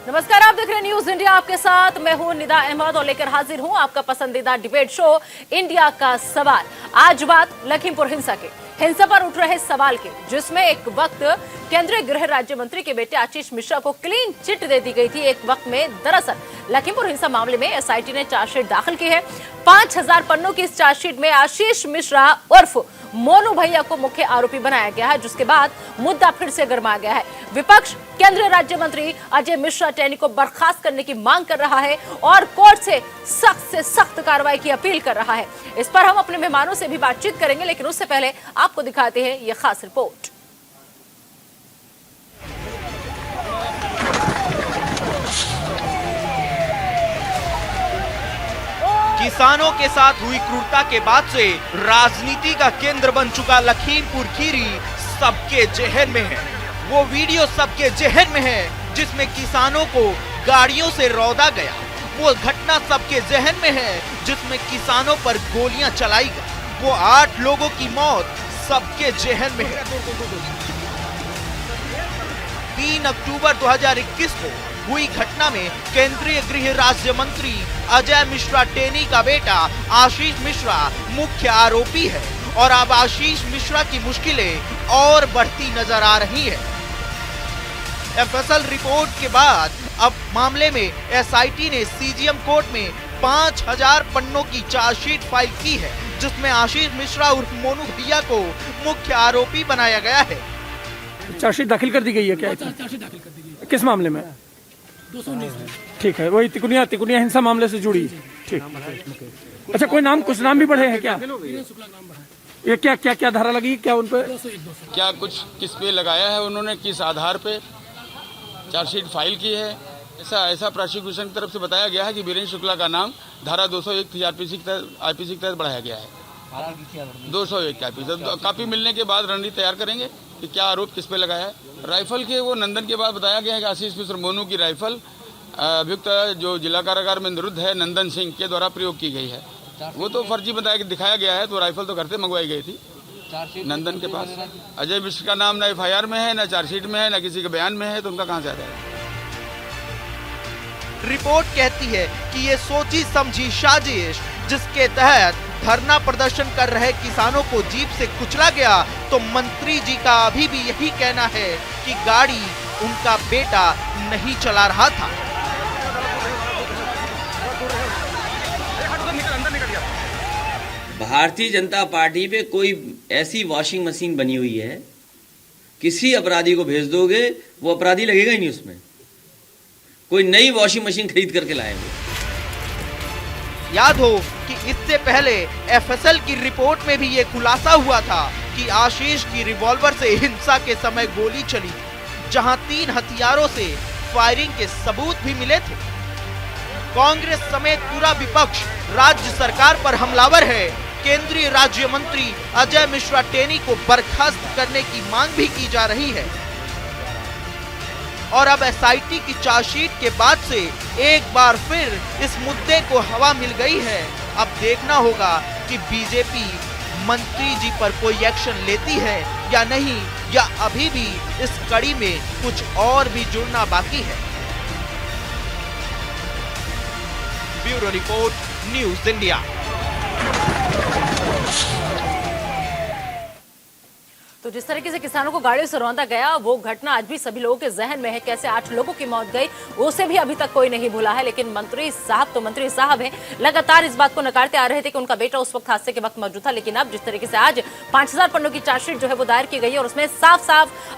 नमस्कार, आप देख रहे हैं न्यूज इंडिया। आपके साथ मैं हूं निदा अहमद और लेकर हाजिर हूं आपका पसंदीदा डिबेट शो इंडिया का सवाल। आज बात लखीमपुर हिंसा पर उठ रहे सवाल के, जिसमें एक वक्त केंद्रीय गृह राज्य मंत्री के बेटे आशीष मिश्रा को क्लीन चिट दे दी गई थी। एक वक्त में दरअसल लखीमपुर हिंसा मामले में एसआईटी ने चार्जशीट दाखिल की है। 5000 पन्नों की इस चार्जशीट में आशीष मिश्रा उर्फ मोनू भैया को मुख्य आरोपी बनाया गया है, जिसके बाद मुद्दा फिर से गरमा गया है। विपक्ष केंद्रीय राज्य मंत्री अजय मिश्रा टेनी को बर्खास्त करने की मांग कर रहा है और कोर्ट से सख्त कार्रवाई की अपील कर रहा है। इस पर हम अपने मेहमानों से भी बातचीत करेंगे, लेकिन उससे पहले आपको दिखाते हैं ये खास रिपोर्ट। किसानों के साथ हुई क्रूरता के बाद से राजनीति का केंद्र बन चुका लखीमपुर खीरी सबके जहन में है। वो वीडियो सबके जहन में है जिसमें किसानों को गाड़ियों से रौंदा गया। वो घटना सबके जहन में है जिसमें किसानों पर गोलियां चलाई गई। वो 8 लोगों की मौत सबके जहन में है। 3 अक्टूबर 2021 को हुई घटना में केंद्रीय गृह राज्य मंत्री अजय मिश्रा टेनी का बेटा आशीष मिश्रा मुख्य आरोपी है और अब आशीष मिश्रा की मुश्किलें और बढ़ती नजर आ रही है। एफएसएल रिपोर्ट के बाद अब मामले में एसआईटी ने सीजीएम कोर्ट में 5000 पन्नों की चार्जशीट फाइल की है, जिसमें आशीष मिश्रा उर्फ मोनू भैया को मुख्य आरोपी बनाया गया है। चार्जशीट दाखिल कर दी गई है क्या? चार्जशीट दाखिल कर दी गई है। किस मामले में? 219 में। ठीक है, वही तिकुनिया हिंसा मामले से जुड़ी। ठीक। अच्छा, कोई नाम, कुछ नाम भी बढ़े हैं क्या? शुक्ला नाम बढ़ा है। ये क्या धारा लगी क्या उन पर? 201 क्या कुछ किस पे लगाया है उन्होंने, किस आधार पे चार्जशीट फाइल की है, ऐसा प्रोसिक्यूशन की तरफ से बताया गया है कि वीरेंद्र शुक्ला का नाम धारा 201 आईपीसी के तहत बढ़ाया गया है। 201 कापी मिलने के बाद रणनीति तैयार करेंगे कि क्या आरोप किस पे लगाया है। राइफल के वो नंदन के बाद बताया गया है कि आशीष मिश्र मोनू की राइफल अभियुक्त जो जिला कारागार में निरुद्ध है नंदन सिंह के द्वारा प्रयोग की गई है। वो तो फर्जी बताया कि दिखाया गया है, तो राइफल तो घर से मंगवाई गई थी नंदन के पास। अजय मिश्र का नाम न एफआईआर में है, न चार्जशीट में है, न किसी के बयान में है, तो उनका कहां से आ जाएगा? रिपोर्ट कहती है कि ये सोची समझी साजिश जिसके तहत धरना प्रदर्शन कर रहे किसानों को जीप से कुचला गया, तो मंत्री जी का अभी भी यही कहना है कि गाड़ी उनका बेटा नहीं चला रहा था। भारतीय जनता पार्टी पे कोई ऐसी वॉशिंग मशीन बनी हुई है, किसी अपराधी को भेज दोगे वो अपराधी लगेगा ही नहीं उसमें। कोई नई वॉशिंग मशीन खरीद करके लाएंगे। याद हो कि इससे पहले एफएसएल की रिपोर्ट में भी ये खुलासा हुआ था कि आशीष की रिवॉल्वर से हिंसा के समय गोली चली थी, जहां 3 हथियारों से फायरिंग के सबूत भी मिले थे। कांग्रेस समेत पूरा विपक्ष राज्य सरकार पर हमलावर है। केंद्रीय राज्य मंत्री अजय मिश्रा टेनी को बर्खास्त करने की मांग भी की जा रही है और अब एसआईटी की चार्जशीट के बाद से एक बार फिर इस मुद्दे को हवा मिल गई है। अब देखना होगा कि बीजेपी मंत्री जी पर कोई एक्शन लेती है या नहीं, या अभी भी इस कड़ी में कुछ और भी जुड़ना बाकी है। Bureau report, news India. तो जिस तरीके से किसानों को गाड़ियों से रौंदा गया, वो घटना आज भी सभी लोगों के जहन में है। कैसे 8 लोगों की मौत गई, उसे भी अभी तक कोई नहीं भूला है। लेकिन मंत्री साहब हैं, लगातार इस बात को नकारते आ रहे थे कि उनका बेटा उस वक्त हादसे के वक्त मौजूद था। लेकिन अब जिस तरीके से आज 5000 पन्नों की चार्जशीट जो है वो दायर की गई है और उसमें साफ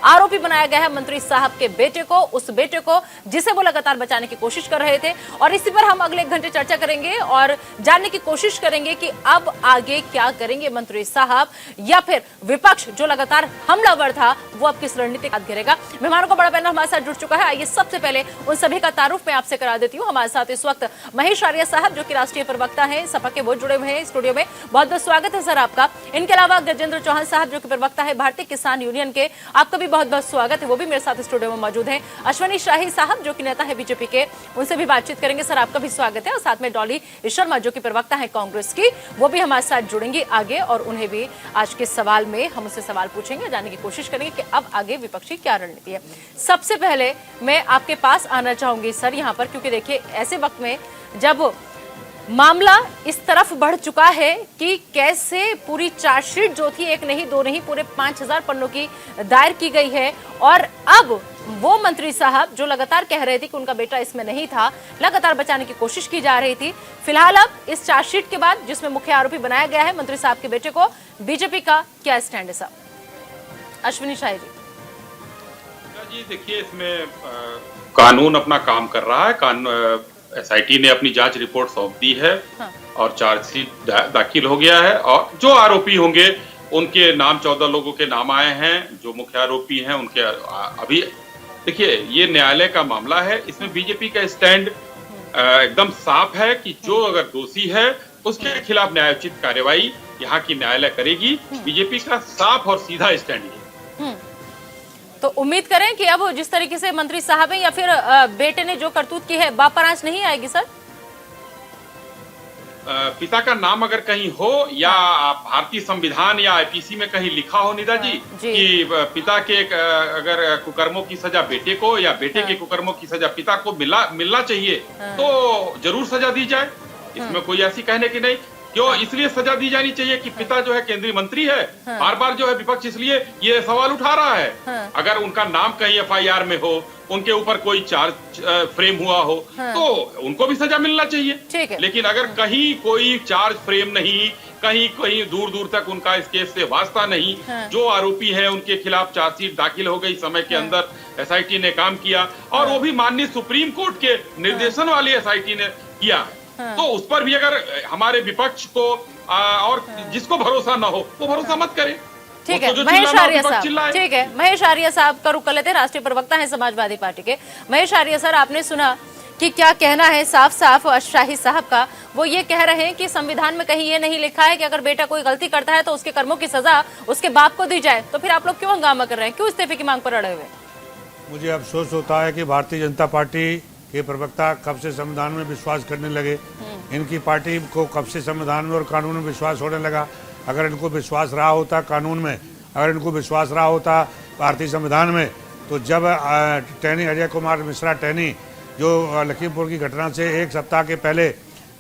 आरोपी बनाया गया है मंत्री साहब के बेटे को, उस बेटे को जिसे वो लगातार बचाने की कोशिश कर रहे थे। और इसी पर हम अगले 1 घंटे चर्चा करेंगे और जानने की कोशिश करेंगे कि अब आगे क्या करेंगे मंत्री साहब, या फिर विपक्ष जो लगातार हमलावर था वो अब किस रणनीति का घेरेगा। मेहमानों का बड़ा पैनल हमारे साथ जुड़ चुका है। आइए सबसे पहले उन सभी का तारुफ मैं आपसे करा देती हूँ। हमारे साथ इस वक्त महेश आर्य साहब जो कि राष्ट्रीय प्रवक्ता हैं, सपा के वो जुड़े हुए हैं स्टूडियो में। बहुत बहुत स्वागत है सर आपका। इनके अलावा गजेंद्र चौहान साहब जो कि प्रवक्ता है भारतीय किसान यूनियन के, आपका भी बहुत बहुत स्वागत है, वो भी मेरे साथ स्टूडियो में मौजूद है। अश्वनी शाही साहब जो कि नेता है बीजेपी के, उनसे भी बातचीत करेंगे। सर आपका भी स्वागत है। और साथ में डॉली शर्मा जो कि प्रवक्ता है कांग्रेस की, वो भी हमारे साथ जुड़ेंगी आगे और उन्हें भी आज के सवाल में हम उससे सवाल पूछेंगे। पूछेंगे, जानने की कोशिश करेंगे कि अब आगे विपक्षी क्या रणनीति है। सबसे पहले मैं आपके पास आना चाहूंगी सर यहाँ पर, क्योंकि देखिए ऐसे वक्त में जब मामला इस तरफ बढ़ चुका है कि कैसे पूरी चार्जशीट जो थी, एक नहीं दो नहीं, पूरे 5000 पन्नों की दायर की गई है, और अब वो मंत्री साहब जो लगातार कह रहे थे कि उनका बेटा इसमें नहीं था, लगातार बचाने की कोशिश की जा रही थी। फिलहाल अब इस चार्जशीट के बाद जिसमें मुख्य आरोपी बनाया गया है मंत्री साहब के बेटे को, बीजेपी का क्या स्टैंड है साहब? अश्विनी शाही जी। देखिए, इसमें कानून अपना काम कर रहा है। एसआईटी ने अपनी जांच रिपोर्ट सौंप दी है। हाँ। और चार्जशीट दाखिल हो गया है, और जो आरोपी होंगे उनके नाम 14 लोगों के नाम आए हैं, जो मुख्य आरोपी हैं उनके अभी देखिए ये न्यायालय का मामला है। इसमें बीजेपी का स्टैंड एकदम साफ है कि जो अगर दोषी है उसके खिलाफ न्यायोचित कार्रवाई यहाँ की न्यायालय करेगी। बीजेपी का साफ और सीधा स्टैंड है। तो उम्मीद करें कि अब जिस तरीके से मंत्री साहब हैं या फिर बेटे ने जो करतूत की है, बाप आंच नहीं आएगी सर? पिता का नाम अगर कहीं हो या भारतीय संविधान या आईपीसी में कहीं लिखा हो निदा जी कि पिता के अगर कुकर्मों की सजा बेटे को या बेटे के कुकर्मों की सजा पिता को मिलना चाहिए, तो जरूर सजा दी जाए। इसमें कोई ऐसी कहने की नहीं। क्यों इसलिए सजा दी जानी चाहिए कि पिता जो है केंद्रीय मंत्री है। बार बार जो है विपक्ष इसलिए ये सवाल उठा रहा है। अगर उनका नाम कहीं एफआईआर में हो, उनके ऊपर कोई चार्ज फ्रेम हुआ हो, तो उनको भी सजा मिलना चाहिए। लेकिन अगर कहीं कोई चार्ज फ्रेम नहीं, कहीं दूर दूर तक उनका इस केस से वास्ता नहीं, जो आरोपी है उनके खिलाफ चार्जशीट दाखिल हो गई, समय के अंदर एसआईटी ने काम किया, और वो भी माननीय सुप्रीम कोर्ट के निर्देशन वाली एसआईटी ने किया। तो उस पर भी अगर हमारे विपक्ष को और जिसको भरोसा ना हो वो भरोसा मत करे। ठीक है, महेश आर्य साहब। ठीक है, महेश आर्य साहब का रुख कर लेते हैं, राष्ट्रीय प्रवक्ता हैं समाजवादी पार्टी के। महेश आर्य सर, आपने सुना कि क्या कहना है साफ साफ शाही साहब का। वो ये कह रहे हैं कि संविधान में कहीं ये नहीं लिखा है कि अगर बेटा कोई गलती करता है तो उसके कर्मों की सजा उसके बाप को दी जाए। तो फिर आप लोग क्यों हंगामा कर रहे हैं, क्यों इस्तीफे की मांग पर अड़े हुए? मुझे अफसोस होता है कि भारतीय जनता पार्टी के प्रवक्ता कब से संविधान में विश्वास करने लगे। इनकी पार्टी को कब से संविधान में और कानून में विश्वास होने लगा। अगर इनको विश्वास रहा होता कानून में, अगर इनको विश्वास रहा होता भारतीय संविधान में, तो जब टैनी अजय कुमार मिश्रा टैनी जो लखीमपुर की घटना से एक सप्ताह के पहले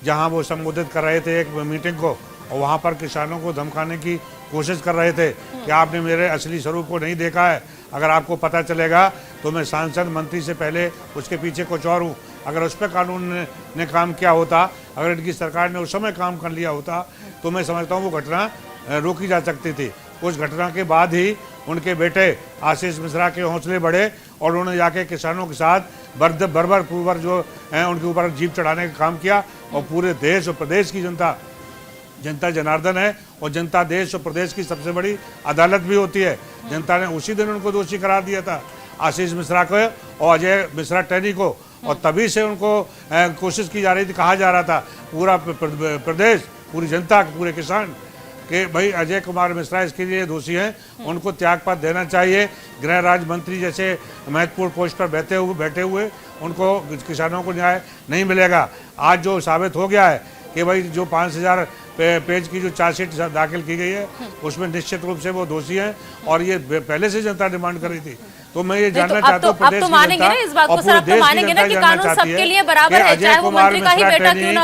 जहां वो संबोधित कर रहे थे एक मीटिंग को, और वहां पर किसानों को धमकाने की कोशिश कर रहे थे कि आपने मेरे असली स्वरूप को नहीं देखा है, अगर आपको पता चलेगा तो मैं सांसद मंत्री से पहले उसके पीछे कुछ और हूँ। अगर उस पर कानून ने काम किया होता, अगर इनकी सरकार ने उस समय काम कर लिया होता, तो मैं समझता हूँ वो घटना रोकी जा सकती थी। उस घटना के बाद ही उनके बेटे आशीष मिश्रा के हौसले बढ़े और उन्होंने जाके किसानों के साथ बर्बर पूर्वर जो है उनके ऊपर जीप चढ़ाने का काम किया। और पूरे देश और प्रदेश की जनता जनार्दन है, और जनता देश और प्रदेश की सबसे बड़ी अदालत भी होती है। जनता ने उसी दिन उनको दोषी करार दिया था, आशीष मिश्रा को और अजय मिश्रा टैनी को, और तभी से उनको कोशिश की जा रही थी, कहा जा रहा था पूरा प्रदेश, पूरी जनता, पूरे किसान कि भाई अजय कुमार मिश्रा इसके लिए दोषी हैं, उनको त्यागपत्र देना चाहिए। गृह राज्य मंत्री जैसे महत्वपूर्ण पोस्ट पर बैठे हुए उनको किसानों को न्याय नहीं मिलेगा। आज जो साबित हो गया है कि भाई जो 5000 पेज की जो चार्जशीट दाखिल की गई है उसमें निश्चित रूप से वो दोषी हैं, और ये पहले से जनता डिमांड कर रही थी। तो मैं ये जानना चाहता हूँ प्रदेश की जनता और पूरे देश की जनता जानना चाहती है कि अजय कुमार मिश्रा टैनी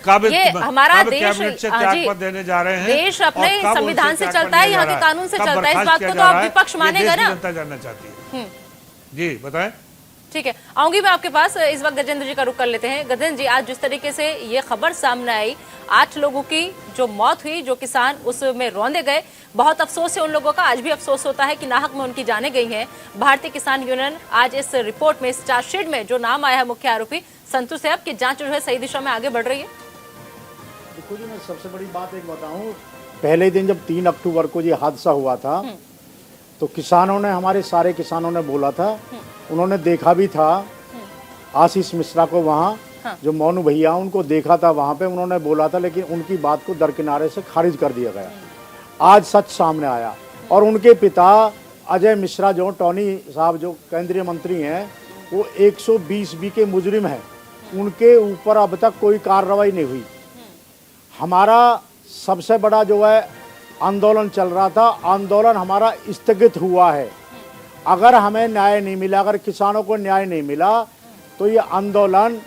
कब कैबिनेट से त्यागपत्र देने जा रहे हैं। देश अपने संविधान से चलता है, यहाँ के कानून से चलता है, इस बात को तो आप विपक्ष मानेगा ना। जनता जानना चाहती है। जी बताएं। ठीक है, आऊंगी मैं आपके पास। इस वक्त गजेंद्र जी का रुख कर लेते हैं। गजेंद्र जी, आज जिस तरीके से ये खबर सामने आई, 8 लोगों की जो मौत हुई, जो किसान उसमें रौंदे गए, बहुत अफसोस है उन लोगों का। आज भी अफसोस होता है कि नाहक में उनकी जाने गई हैं। भारतीय किसान यूनियन आज इस रिपोर्ट में, इस चार्जशीट में जो नाम आया है मुख्य आरोपी, संतुष्ट है अब कि जांच जो है सही दिशा में आगे बढ़ रही है? देखो जी, मैं सबसे बड़ी बात एक बताऊं, पहले दिन जब 3 अक्टूबर को ये हादसा हुआ था तो किसानों ने, हमारे सारे किसानों ने बोला था, उन्होंने देखा भी था आशीष मिश्रा को वहाँ, जो मोनू भैया उनको देखा था वहाँ पे, उन्होंने बोला था, लेकिन उनकी बात को दरकिनारे से खारिज कर दिया गया। आज सच सामने आया, और उनके पिता अजय मिश्रा जो टॉनी साहब जो केंद्रीय मंत्री हैं, वो 120B के मुजरिम हैं, उनके ऊपर अब तक कोई कार्रवाई नहीं हुई। हमारा सबसे बड़ा जो है आंदोलन चल रहा था, आंदोलन हमारा स्थगित हुआ है। अगर हमें न्याय नहीं मिला, अगर किसानों को न्याय नहीं मिला, तो ये आंदोलन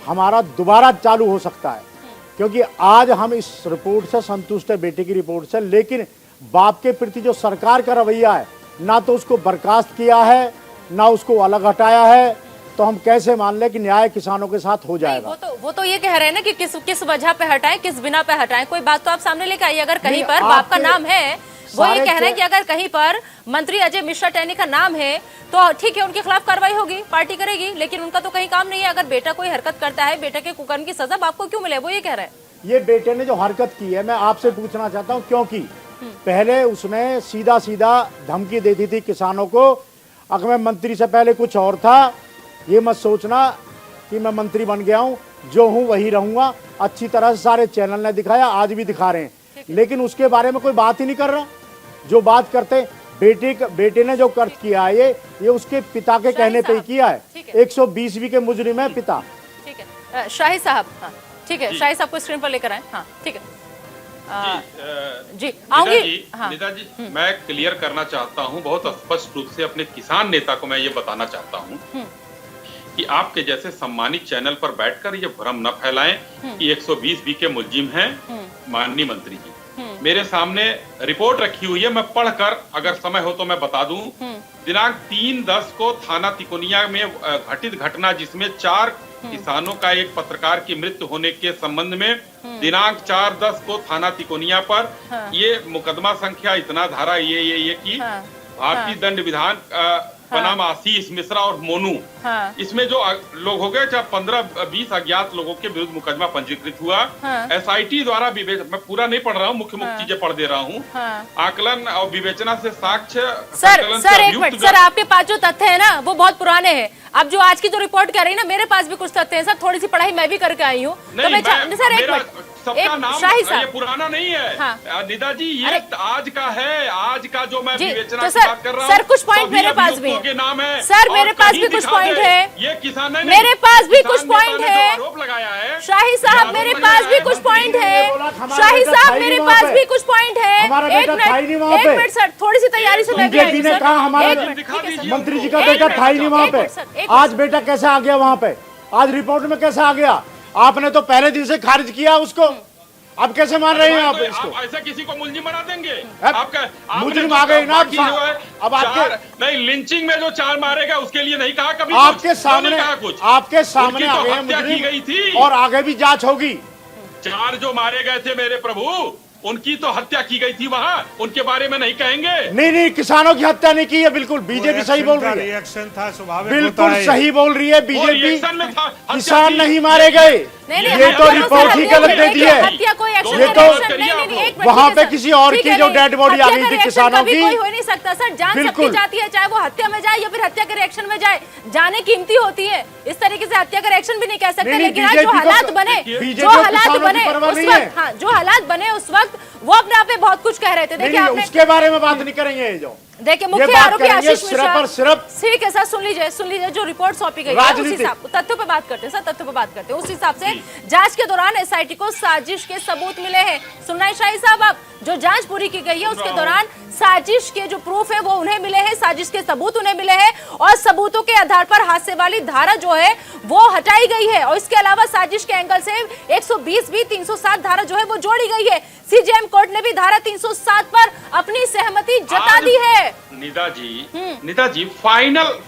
हमारा दोबारा चालू हो सकता है। क्योंकि आज हम इस रिपोर्ट से संतुष्ट है, बेटे की रिपोर्ट से, लेकिन बाप के प्रति जो सरकार का रवैया है, ना तो उसको बर्खास्त किया है, ना उसको अलग हटाया है, तो हम कैसे मान लें कि न्याय किसानों के साथ हो जाएगा? वो तो ये कह रहे हैं ना कि किस वजह पे हटाएं, किस बिना पे हटाएं। कोई बात तो आप सामने लेके आइए। अगर कहीं पर बाप का नाम है, वो ये कह रहे हैं कि अगर कहीं पर मंत्री अजय मिश्रा टेनी का नाम है तो ठीक है, उनके खिलाफ कार्रवाई होगी, पार्टी करेगी, लेकिन उनका तो कहीं काम नहीं है। अगर बेटा कोई हरकत करता है, बेटे के कुकर्म की सजा बाप को क्यों मिले, वो ये कह रहे हैं। ये बेटे ने जो हरकत की है, मैं आपसे पूछना चाहता हूँ, क्योंकि पहले उसने सीधा सीधा धमकी देती थी किसानों को। अगर मैं मंत्री से पहले कुछ और था, ये मत सोचना कि मैं मंत्री बन गया हूँ, जो हूँ वही रहूंगा। अच्छी तरह से सारे चैनल ने दिखाया, आज भी दिखा रहे हैं, लेकिन उसके बारे में कोई बात ही नहीं कर रहा। जो बात करते, बेटे ने जो कर्ज किया है, ये उसके पिता के कहने पे ही किया है। 120 के मुजरिम है पिता। ठीक है शाही साहब, हाँ ठीक है, शाही साहब को स्क्रीन पर लेकर आए। हाँ ठीक है जी, आऊंगी। हाँ निदा जी, मैं क्लियर करना चाहता हूँ, बहुत स्पष्ट रूप से अपने किसान नेता को मैं ये बताना चाहता हूँ कि आपके जैसे सम्मानित चैनल पर बैठकर ये भ्रम न फैलाएं कि 120 के मुलजिम हैं माननीय मंत्री जी। मेरे सामने रिपोर्ट रखी हुई है, मैं पढ़कर अगर समय हो तो मैं बता दूं। दिनांक 3/10 को थाना तिकोनिया में घटित घटना, जिसमें 4 किसानों का एक पत्रकार की मृत्यु होने के संबंध में दिनांक 4/10 को थाना तिकोनिया पर ये मुकदमा संख्या इतना धारा ये की भारतीय दंड विधान बनाम आशीष मिश्रा और मोनू, इसमें जो लोग हो गए, चाहे 15-20 अज्ञात लोगों के विरुद्ध मुकदमा पंजीकृत हुआ। SIT द्वारा मैं पूरा नहीं पढ़ रहा हूँ, मुख्य चीजें पढ़ दे रहा हूँ। आकलन और विवेचना से साक्ष्य सर एक मिनट सर, आपके पास जो तथ्य है ना वो बहुत पुराने हैं। अब जो आज की जो रिपोर्ट कर रही है ना, मेरे पास भी कुछ तथ्य हैं सर, थोड़ी सी पढ़ाई मैं भी करके आई हूँ। तो मैं सर एक मिनट, सबका नाम शाही साहब, ये पुराना नहीं है। हाँ। निदा जी, ये आज का है, आज का जो मैं विवेचना तो की बात कर रहा हूँ। सर कुछ पॉइंट मेरे पास भी के नाम है सर, मेरे पास भी कुछ पॉइंट है। ये किसान है, मेरे पास भी कुछ पॉइंट है। आरोप लगाया है शाही साहब, मेरे पास भी कुछ पॉइंट है। शाही साहब, मेरे पास भी कुछ पॉइंट है। एक मिनट सर, थोड़ी सी तैयारी से मैं भी आई हूं सर। मंत्री जी का बेटा था ही नहीं वहाँ पे, आज बेटा कैसे आ गया वहाँ पे? आज रिपोर्ट में कैसे आ गया? आपने तो पहले दिन से खारिज किया उसको, अब कैसे मान रहे हैं आप इसको? ऐसा किसी को मुलजिम बना देंगे? आपका मुलजिम आ गए ना अब आपके नहीं, लिंचिंग में जो 4 मारे गए उसके लिए नहीं कहा कभी? आपके सामने आ गए मुजरिम की गई थी और आगे भी जांच होगी। 4 जो मारे गए थे मेरे प्रभु, उनकी तो हत्या की गई थी वहाँ, उनके बारे में नहीं कहेंगे? नहीं, किसानों की हत्या नहीं की है, बिल्कुल बीजेपी सही बोल रही है। रिएक्शन था, स्वाभाविक बिल्कुल सही बोल रही है बीजेपी। किसान नहीं मारे गए, नहीं, ये तो रिपोर्ट ही गलत दे दी है। ये तो वहाँ पे किसी और की जो डेड बॉडी आ गई थी किसानों की, कोई हो नहीं सकता सर, जान सबकी जाती है, चाहे वो हत्या में जाए या फिर हत्या के रिएक्शन में जाए, जाने कीमती होती है। इस तरीके से हत्या का रिएक्शन भी नहीं कह सकते, लेकिन आज जो हालात बने उस वक्त वो अपने आप में बहुत कुछ कह रहे थे। देखिए आपने उसके बारे में बात नहीं करेंगे। जो देखिए मुख्य आरोपी आशीष मिश्रा, सिर्फ ठीक है सर, सुन लीजिए जो रिपोर्ट सौंपी गई है उस हिसाब, तथ्यों पे बात करते हैं सर, तथ्यों पे बात करते हैं। उस हिसाब से जांच के दौरान SIT को साजिश के सबूत मिले हैं। सुनना शाही साहब, आप जो जांच पूरी की गई है उसके दौरान साजिश के जो प्रूफ है वो उन्हें मिले हैं, साजिश के सबूत उन्हें मिले हैं, और सबूतों के आधार पर हादसे वाली धारा जो है वो हटाई गई है। और इसके अलावा साजिश के एंगल से 120 भी 307 धारा जो है वो जोड़ी गई है। CJM कोर्ट ने भी धारा 307 पर अपनी सहमति जता दी है। निदा जी फाइनल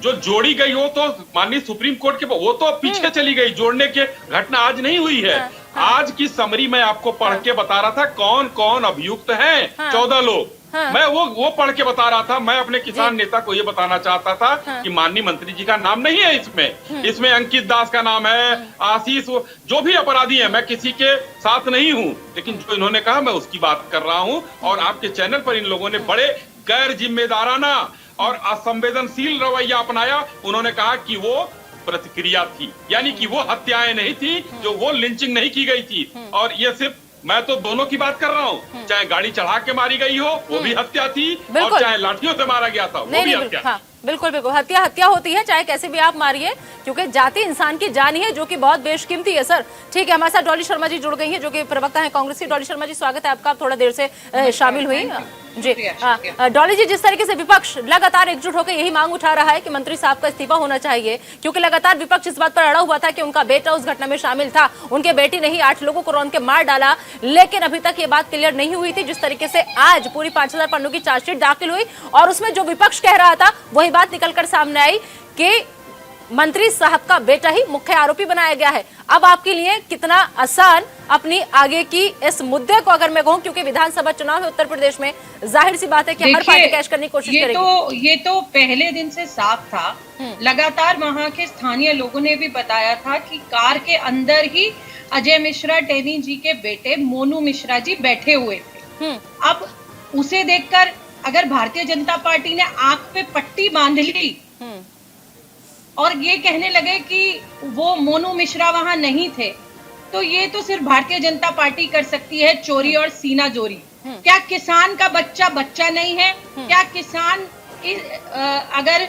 जो जोड़ी गई हो तो माननीय सुप्रीम कोर्ट के वो तो पीछे चली गई, जोड़ने के घटना आज नहीं हुई है। आज की समरी मैं आपको पढ़ के बता रहा था कौन कौन अभियुक्त हैं। 14 लोग, मैं वो पढ़ के बता रहा था। मैं अपने किसान नेता को ये बताना चाहता था कि माननीय मंत्री जी का नाम नहीं है इसमें अंकित दास का नाम है, आशीष, जो भी अपराधी है, मैं किसी के साथ नहीं हूँ, लेकिन जो इन्होंने कहा मैं उसकी बात कर रहा हूँ। और आपके चैनल पर इन लोगों ने बड़े गैर जिम्मेदाराना और असंवेदनशील रवैया अपनाया। उन्होंने कहा कि वो प्रतिक्रिया थी, यानी कि वो हत्याएं नहीं थी, जो वो लिंचिंग नहीं की गई थी। और ये सिर्फ मैं तो दोनों की बात कर रहा हूँ, चाहे गाड़ी चढ़ा के मारी गई हो वो भी हत्या थी, और चाहे लाठियों से मारा गया था वो भी हत्या। बिल्कुल बिल्कुल, हत्या हत्या होती है, चाहे कैसे भी आप मारिए, क्योंकि जाति इंसान की जान ही है जो कि बहुत बेशकीमती है। सर ठीक है, हमारे साथ डॉली शर्मा जी जुड़ गई हैं जो कि प्रवक्ता हैं कांग्रेस की। डॉली शर्मा जी स्वागत है आपका, आप थोड़ा देर से शामिल हुई जी। डॉली जी, जिस तरीके से विपक्ष लगातार एकजुट होकर यही मांग उठा रहा है कि मंत्री साहब का इस्तीफा होना चाहिए, क्योंकि लगातार विपक्ष इस बात पर अड़ा हुआ था कि उनका बेटा उस घटना में शामिल था, उनके बेटी नहीं 8 लोगों को रौंद के मार डाला, लेकिन अभी तक ये बात क्लियर नहीं हुई थी। जिस तरीके से आज पूरी 5000 पन्नों की चार्जशीट दाखिल हुई और उसमें जो विपक्ष कह रहा था वही बात निकलकर सामने आई कि मंत्री साहब का बेटा ही मुख्य आरोपी बनाया गया है। अब आपके लिए कितना आसान अपनी आगे की इस मुद्दे को, अगर मैं कहूं, क्योंकि विधानसभा चुनाव है उत्तर प्रदेश में, जाहिर सी बात है कि हर पार्टी कैश करने की कोशिश करेगी। ये तो पहले दिन से साफ था। लगातार वहां के स्थानीय लोगों ने भी बताया था कि कार के अंदर ही अजय मिश्रा टेनी जी के बेटे मोनू मिश्रा जी बैठे हुए थे। अब उसे देखकर अगर भारतीय जनता पार्टी ने आंख पे पट्टी बांध ली और ये कहने लगे कि वो मोनू मिश्रा वहां नहीं थे, तो ये तो सिर्फ भारतीय जनता पार्टी कर सकती है, चोरी और सीना जोरी। क्या किसान का बच्चा बच्चा नहीं है? क्या किसान अगर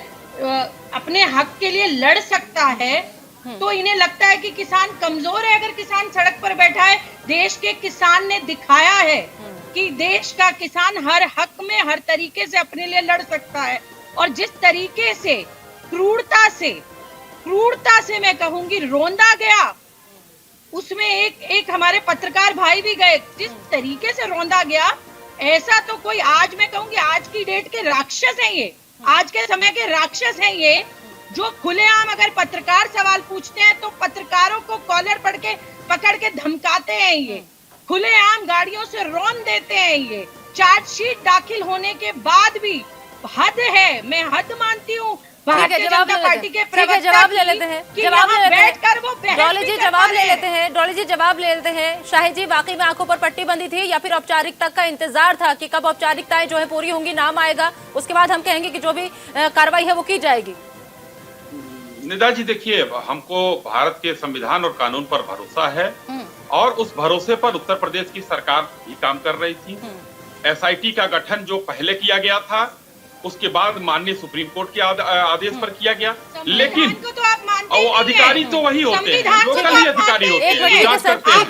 अपने हक के लिए लड़ सकता है तो इन्हें लगता है कि किसान कमजोर है? अगर किसान सड़क पर बैठा है, देश के किसान ने दिखाया है कि देश का किसान हर हक में हर तरीके से अपने लिए लड़ सकता है। और जिस तरीके से क्रूरता से मैं कहूंगी रौंदा गया, उसमें एक हमारे पत्रकार भाई भी गए, जिस तरीके से रौंदा गया, ऐसा तो कोई, आज मैं कहूंगी आज की डेट के राक्षस हैं ये, आज के समय के राक्षस हैं ये, जो खुलेआम अगर पत्रकार सवाल पूछते हैं तो पत्रकारों को कॉलर पकड़ के धमकाते हैं ये, खुलेआम गाड़ियों से रौंद देते हैं ये। चार्जशीट दाखिल होने के बाद भी हद है, मैं हद मानती हूँ भारतीय जनता पार्टी के प्रवक्ता, जवाब ले लेते हैं, जवाब ले लेते बैठकर वो डॉली जी जवाब ले लेते हैं, डॉली जी जवाब ले लेते हैं। शाहिद जी, वाकई में आंखों पर पट्टी बंदी थी या फिर औपचारिकता का इंतजार था कि कब औपचारिकताएं जो है पूरी होंगी, नाम आएगा, उसके बाद हम कहेंगे कि जो भी कार्रवाई है वो की जाएगी? निदा जी देखिए, हमको भारत के संविधान और कानून पर भरोसा है और उस भरोसे पर उत्तर प्रदेश की सरकार भी काम कर रही थी। एसआईटी का गठन जो पहले किया गया था उसके बाद माननीय सुप्रीम कोर्ट के आदेश पर किया गया, लेकिन तो वो अधिकारी तो वही होते हैं, लोकल ही अधिकारी होते हैं, जांच करते हैं।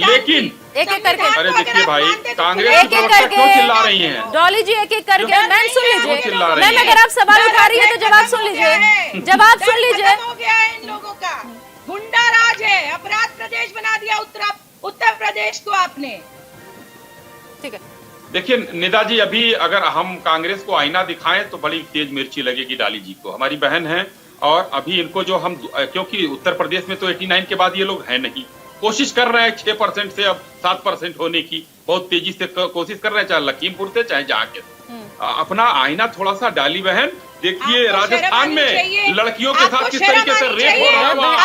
लेकिन अरे देखिए भाई, कांग्रेस के प्रवक्ता क्यों चिल्ला रही हैं? डॉली जी एक एक करके मैम सुन लीजिए, मैम अगर आप सवाल उठा रही है तो जवाब सुन लीजिए, जवाब सुन लीजिए। हो गया है इन लोगों का, गुंडा राज है, अपराध प्रदेश बना दिया उत्तर प्रदेश को आपने। ठीक है, देखिए निदा जी, अभी अगर हम कांग्रेस को आईना दिखाएं तो बड़ी तेज मिर्ची लगेगी डाली जी को, हमारी बहन है। और अभी इनको जो हम, क्योंकि उत्तर प्रदेश में तो 89 के बाद ये लोग हैं नहीं, कोशिश कर रहे हैं 6% से अब 7% होने की, बहुत तेजी से कोशिश कर रहे हैं, चाहे लखीमपुर से चाहे जहाँ के। अपना आईना थोड़ा सा डाली बहन देखिए, राजस्थान में लड़कियों के साथ किस तरीके से रेप हो रहा है वहाँ,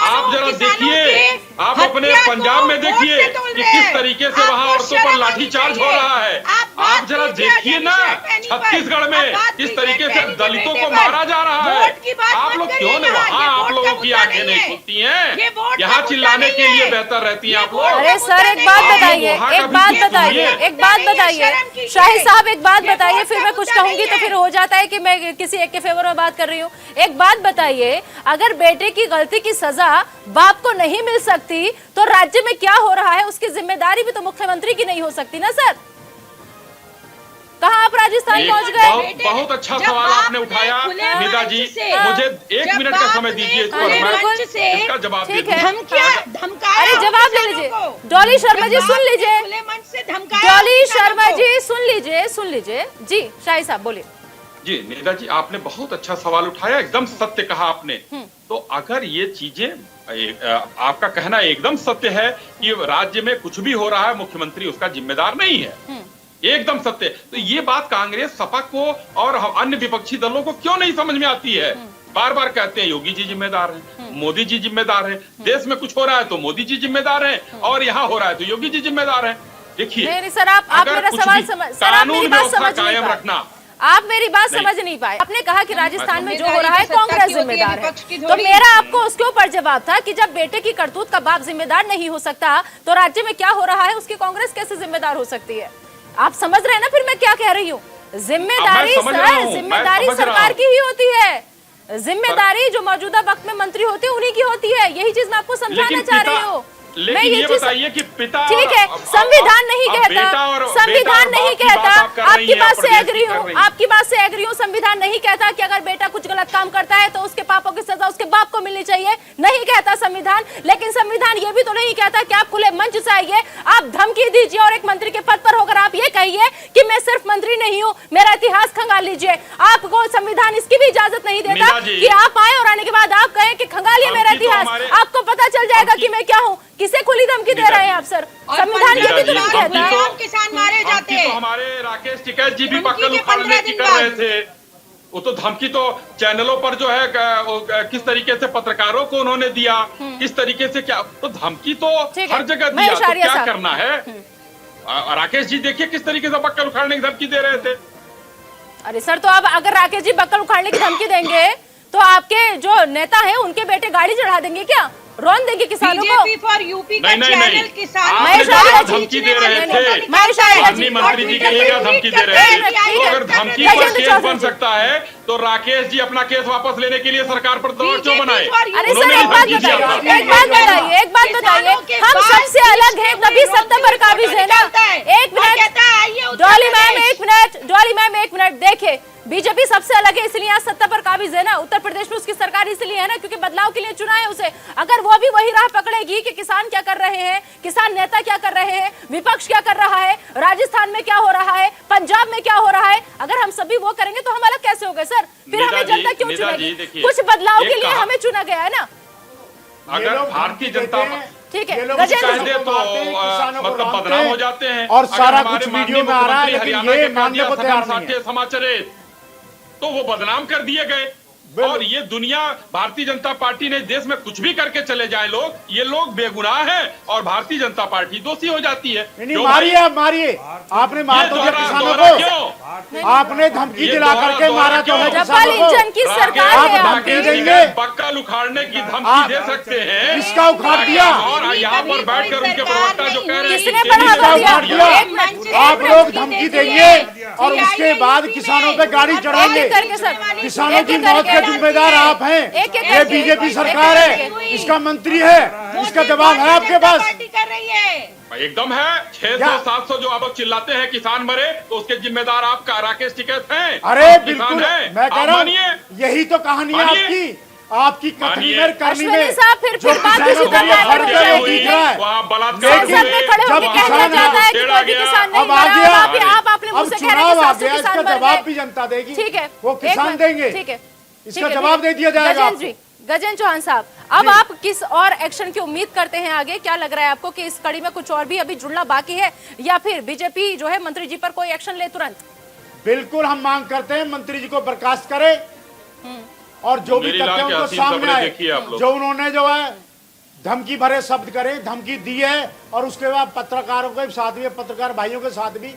आप जरा देखिए, आप अपने पंजाब में देखिए कि किस तरीके से वहाँ औरतों पर लाठीचार्ज हो रहा है। आप जरा देखिए ना, छत्तीसगढ़ में किस तरीके से दलितों को मारा जा रहा है। आप लोग क्यों नहीं, वहाँ आप लोगों की आंखें नहीं खुलती हैं, यहाँ चिल्लाने के लिए बेहतर रहती हैं आप लोग। अरे सर एक बात बताइए, एक बात बताइए, एक बात बताइए शाहिद साहब, एक बात बताइए, फिर मैं कुछ कहूंगी तो फिर हो जाता है कि मैं किसी एक के फेवर में बात कर रही हूँ। एक बात बताइए, अगर बेटे की गलती की सजा बाप को नहीं मिल सकती तो राज्य में क्या हो रहा है उसकी जिम्मेदारी भी तो मुख्यमंत्री की नहीं हो सकती ना सर? कहाँ आप राजस्थान पहुंच गए? बहुत अच्छा सवाल आपने उठाया निदा जी, मुझे 1 मिनट का समय दीजिए इस पर इसका जवाब दे दूं। अरे जवाब ले लीजिए, डॉली शर्मा जी सुन लीजिए, डॉली शर्मा जी सुन लीजिए जी। शाहिद साहब बोलिए। जी निदा जी, आपने बहुत अच्छा सवाल उठाया, एकदम सत्य कहा आपने। तो अगर ये चीजें, आपका कहना एकदम सत्य है कि राज्य में कुछ भी हो रहा है मुख्यमंत्री उसका जिम्मेदार नहीं है, एकदम सत्य। तो ये बात कांग्रेस, सपा को और अन्य विपक्षी दलों को क्यों नहीं समझ में आती है? बार बार कहते हैं योगी जी जिम्मेदार हैं, मोदी जी जिम्मेदार हैं, देश में कुछ हो रहा है तो मोदी जी जिम्मेदार हैं, और यहाँ हो रहा है तो योगी जी जिम्मेदार हैं। देखिए नहीं सर, आप मेरा सवाल समझ, सर आप मेरी बात समझ नहीं पाए, आप मेरी बात समझ नहीं पाए। आपने कहा कि राजस्थान में जो हो रहा है कांग्रेस जिम्मेदार है, तो मेरा आपको उसके ऊपर जवाब था कि जब बेटे की करतूत का बाप जिम्मेदार नहीं हो सकता तो राज्य में क्या हो रहा है उसकी कांग्रेस कैसे जिम्मेदार हो सकती है? आप समझ रहे हैं ना फिर मैं क्या कह रही हूँ? जिम्मेदारी अब मैं समझ रहा सर, हूं, जिम्मेदारी मैं समझ रहा सरकार हूं। की ही होती है। जिम्मेदारी जो मौजूदा वक्त में मंत्री होते हैं उन्हीं की होती है। यही चीज मैं आपको समझाना लेकिन चाह रही पिता- हूँ। लेकिन मैं ये चीज- बताइए कि पिता ठीक है, और- संविधान नहीं अब कहता, बेटा और संविधान नहीं बाप की बात कहता। आप कर रही आपकी हैं, बात से प्रदेश एग्री की कर हूँ, रही हैं। आपकी बात से एग्री हूँ। संविधान नहीं कहता कि अगर बेटा कुछ गलत काम करता है तो उसके पापों की सजा उसके बाप को मिलनी चाहिए, नहीं कहता संविधान। लेकिन संविधान ये भी तो नहीं कहता कि आप खुले मंच से आइए, आप धमकी दीजिए और एक मंत्री के पद पर होकर आप ये कहिए कि मैं सिर्फ मंत्री नहीं हूँ, मेरा इतिहास खंगाल लीजिए। आपको संविधान इसकी भी इजाजत नहीं देता मीरा जी, कि आप आए और आने के बाद आप कहें कि खंगालिए मेरा धमकी तो इतिहास। हमारे- आपको पता चल जाएगा कि मैं क्या हूँ। किसे खुली धमकी दे रहे हैं आप सर? और संविधान ये भी तो नहीं धमकी कहता। तो- आम किसान मारे जाते धमकी तो हैं। हमारे राकेश टिकैत जी भी धमकी बक्कल के उखाड़ने 15 की दिन कर रहे बाद। थे। वो तो धमकी तो चैनलों पर जो है किस तरीके से पत्रकारों को उन्होंने दिया, किस तरीके से क्या, तो धमकी तो ठीक है, हर जगह महेश दिया। तो आर्या क्या साहब। करना है? राकेश जी देखिए किस तरीके से बक्कल उखाड़ने की धमकी दे रहे थे। अरे सर, तो अब अगर राकेश जी बक्कल उखाड़ने की धमकी देंगे तो आपके जो नेता है उनके बेटे गाड़ी चढ़ा देंगे क्या? रौन देंगे किसानों को? बीजेपी फॉर यूपी का नहीं, नहीं, चैनल नहीं। किसान आपने महेश जो आर्या जी धमकी दे रहे थे, महेश आर्या माननीय जी मंत्री जी कहिएगा धमकी दे रहे थे, तो अगर धमकी पर गजेंद्र केस चौधरी बन जी। सकता है तो राकेश जी अपना केस वापस लेने के लिए सरकार पर दबाव क्यों बनाए? अरे सर, उन्होंने एक बात धमकी दिया था। बताइए, एक बात बताइए, एक बात बताइए, हम सबसे अलग हैं तभी सत्ता पर काबिज है ना। एक मिनट डॉली मैम, एक मिनट डॉली मैम, एक मिनट। देखिए, बीजेपी सबसे अलग है इसलिए आज सत्ता पर काबिज है ना। उत्तर प्रदेश में उसकी सरकार इसलिए है ना क्योंकि बदलाव के लिए चुना है उसे। अगर वो भी वही राह पकड़ेगी कि किसान क्या कर रहे हैं, किसान नेता क्या कर रहे हैं, विपक्ष क्या कर रहा है, राजस्थान में क्या हो रहा है, पंजाब में क्या हो रहा है, अगर हम सभी वो करेंगे तो हम अलग कैसे हो गए सर? फिर निदा हमें जी, जनता क्यों निदा जी, चुनेगी? देखिए, कुछ बदलाव एक के लिए कहा- हमें चुना गया है ना। अगर भारतीय जनता ठीक है, ये लोग गजेंद्र कह जी। दे तो किसानों को मतलब मारते बदनाम हैं। हो जाते हैं। और अगर सारा हमारे कुछ माननीय वीडियो में आ रहा है, मुख्यमंत्री लेकिन हरियाणा ये के मानने कह को दिया तैयार सदन नहीं है। साठे समाचारे, तो वो बदनाम कर दिए गए। और ये दुनिया, भारतीय जनता पार्टी ने देश में कुछ भी करके चले जाए लोग, ये लोग बेगुनाह हैं और भारतीय जनता पार्टी दोषी हो जाती है। नहीं क्यों मारिए, भाई? आप मारिए, आपने मार ये तो दिया दोहरा- किसानों दोहरा को। क्यों? आपने धमकी ये दिला दोहरा- करके दोहरा मारा तो क्यों? है डबल किसानों इंजन की को। सरकार आप है धमकी आपकी। देंगे? बक्कल उखाड़ने की धमकी आप- दे सकते हैं। किसका उखाड़ दिया? और यहाँ पर बैठकर उनके प्रवक्ता जो कह रहे हैं किसने कि बढ़ावा तेजी से दिया? उखाड़ दिया। एक मिनट, आप एक लोग मिनट। धमकी देंगे और उसके बाद किसानों पे गाड़ी चढ़ाएंगे। एक-एक करके सर, किसानों की एक-एक मौत के करके। जिम्मेदार आप हैं। एक-एक ये करके। बीजेपी सरकार एक-एक है, करके। इसका मंत्री है, इसका जवाब है आपके पास। पार्टी कर रही है। एकदम है। 600-700 जो आप लोग चिल्लाते हैं किसान मरे, तो उसके जिम्मेदार आपका राकेश टिकैत हैं। अरे आप बिल्कुल, किसान हैं। मैं कह आप रहा मानिए। हूँ यही तो कहानी है मानिए। आपकी कथनी मानिए। में करनी अश्विनी में साहब, फिर जो बात किसानों किसी को तरह ये से फर्क है, वो हुई। दिख रहा है। वहाँ बलात्कार लेकिन संसद में खड़े जब होकर कहना किसान चाहता है कि छेड़ा कोई भी गया, किसान नहीं अब आ मरा। गया। आपने अब मुझसे कह रहे चुनाव आ कि गया, 700 इसका किसान मर जवाब गए। भी जनता देगी। ठीक है, वो एक किसान मिनट, देंगे। ठीक है, इसका ठीक है, जवाब दे दिया जाएगा गजेंद्र आपको। जी, गजेंद्र चौहान साहब, अब आप किस और एक्शन की उम्मीद करते हैं आगे? क्या लग रहा है आपको कि इस कड़ी में कुछ और भी अभी जुड़ना बाकी है या फिर बीजेपी जो है मंत्री जी पर कोई एक्शन ले तुरंत? बिल्कुल हम मांग करते हैं मंत्री जी को बर्खास्त करे और जो भी मेरी तथ्य लाल के उनको हसीन सामने सपने आए, देखिए आप लोग। जो उन्होंने जो है धमकी भरे शब्द करे, धमकी दी है और उसके बाद पत्रकारों के साथ भी, पत्रकार भाइयों के साथ भी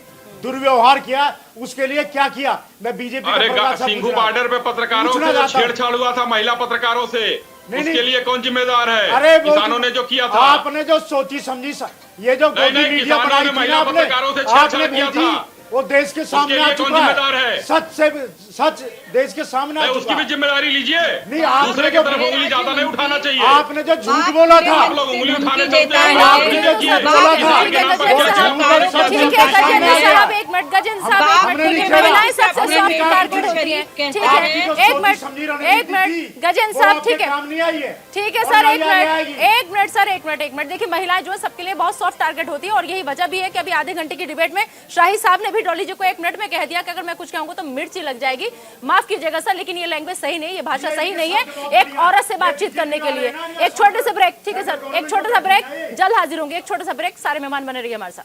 दुर्व्यवहार किया, उसके लिए क्या किया? मैं बीजेपी अरे सिंघू बॉर्डर पे पत्रकारों पूछना से जो चाहता हूं। छेड़छाड़ हुआ था महिला पत्रकारों से, नहीं, उसके नहीं। लिए कौन जिम्मेदार है? अरे वो किसानों ने जो किया था। आपने जो सोची समझी ये जो नहीं, गोदी मीडिया किसानों बनाई ने थी ना महिला आपने, पत्रकारों से छेड़छाड़ आपने किया भेजी, था। वो देश के सामने लिए आ कौन चुका जिम्मेदार है। है? सच देश के सामने आ नहीं, चुका उसकी भी है। जिम्मेदारी लीजिए। नहीं, आपने दूसरे की जो- तरफ उंगली ज्यादा नहीं उठाना चाहिए। आपने जो झूठ बोला था, आप लोग उंगली उठाने चलते देता हैं। है। आपने जो किया, बोला था। किसान के नाम पर ठीक क्या है, छेड़छाड़ गजेंद्र किया? ठीक है, गजेंद्र साहब एक मिनट, गजेंद्र साहब एक आपने मिनट, नहीं ठीक छेड़ा। है, महिलाएं सबसे आपने सॉफ्ट नहीं कहा टारगेट कि होती हैं। शरीफ ठीक कहता है, है। एक मिनट, गजेंद्र साहब, ठीक है, काम नहीं आई है। ठीक है और सर, ना एक ये आगे मिनट, आएगी। एक मिनट सर, एक मिनट। देखिए, महिलाएं जो है सबके लिए बहुत सॉफ्ट टारगेट होती है और यही वजह भी है कि अभी आधे घंटे की डिबेट में शाही साहब ने भी डॉली जी को 1 मिनट में कह दिया कि अगर मैं कुछ कहूंगा तो मिर्ची लग जाएगी। माफ कीजिएगा सर, लेकिन ये लैंग्वेज सही नहीं, ये भाषा सही नहीं है एक औरत से बातचीत करने के लिए। एक छोटे से ब्रेक, ठीक है सर, एक छोटा सा ब्रेक, जल्द हाजिर होंगे। एक छोटा सा ब्रेक, सारे मेहमान बने रहिए हमारे साथ।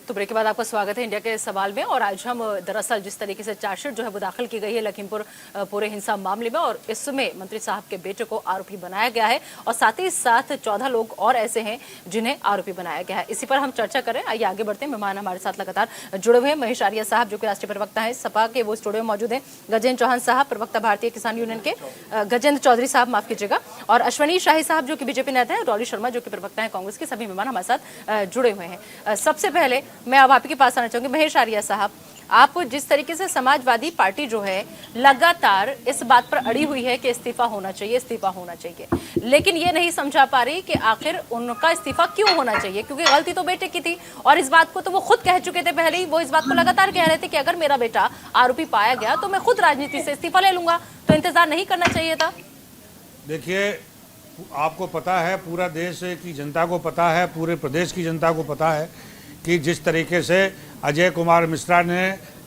तो ब्रेक के बाद बाद आपका स्वागत है इंडिया के सवाल में। और आज हम दरअसल जिस तरीके से चार्जशीट जो है वो दाखिल की गई है लखीमपुर पूरे हिंसा मामले में, और इसमें मंत्री साहब के बेटे को आरोपी बनाया गया है और साथ ही साथ 14 लोग और ऐसे हैं जिन्हें आरोपी बनाया गया है। इसी पर हम चर्चा करें, आइए आगे बढ़ते हैं। मेहमान हमारे साथ लगातार जुड़े हुए हैं। महेश आर्या साहब जो कि राष्ट्रीय प्रवक्ता है सपा के, वो स्टूडियो में मौजूद है। गजेंद्र चौहान साहब प्रवक्ता भारतीय किसान यूनियन के, गजेंद्र चौधरी साहब माफ कीजिएगा, और अश्वनी शाही साहब जो कि बीजेपी नेता है, डॉली शर्मा जो कि प्रवक्ता है कांग्रेस के। सभी मेहमान हमारे साथ जुड़े हुए हैं। सबसे पहले मैं अब आपके पास आना चाहूंगी। महेश आर्या साहब, आप जिस तरीके से समाजवादी पार्टी जो है लगातार इस बात पर अड़ी हुई है कि इस्तीफा होना चाहिए, इस्तीफा होना चाहिए, लेकिन ये नहीं समझा पा रही कि आखिर उनका इस्तीफा क्यों होना चाहिए, क्योंकि गलती तो बेटे की थी और इस बात को तो वो खुद कह चुके थे पहले ही। वो इस बात को लगातार कह रहे थे कि अगर मेरा बेटा आरोपी पाया गया तो मैं खुद राजनीति से इस्तीफा ले लूंगा, तो इंतजार नहीं करना चाहिए था। देखिए, आपको पता है, पूरा देश की जनता को पता है, पूरे प्रदेश की जनता को पता है कि जिस तरीके से अजय कुमार मिश्रा ने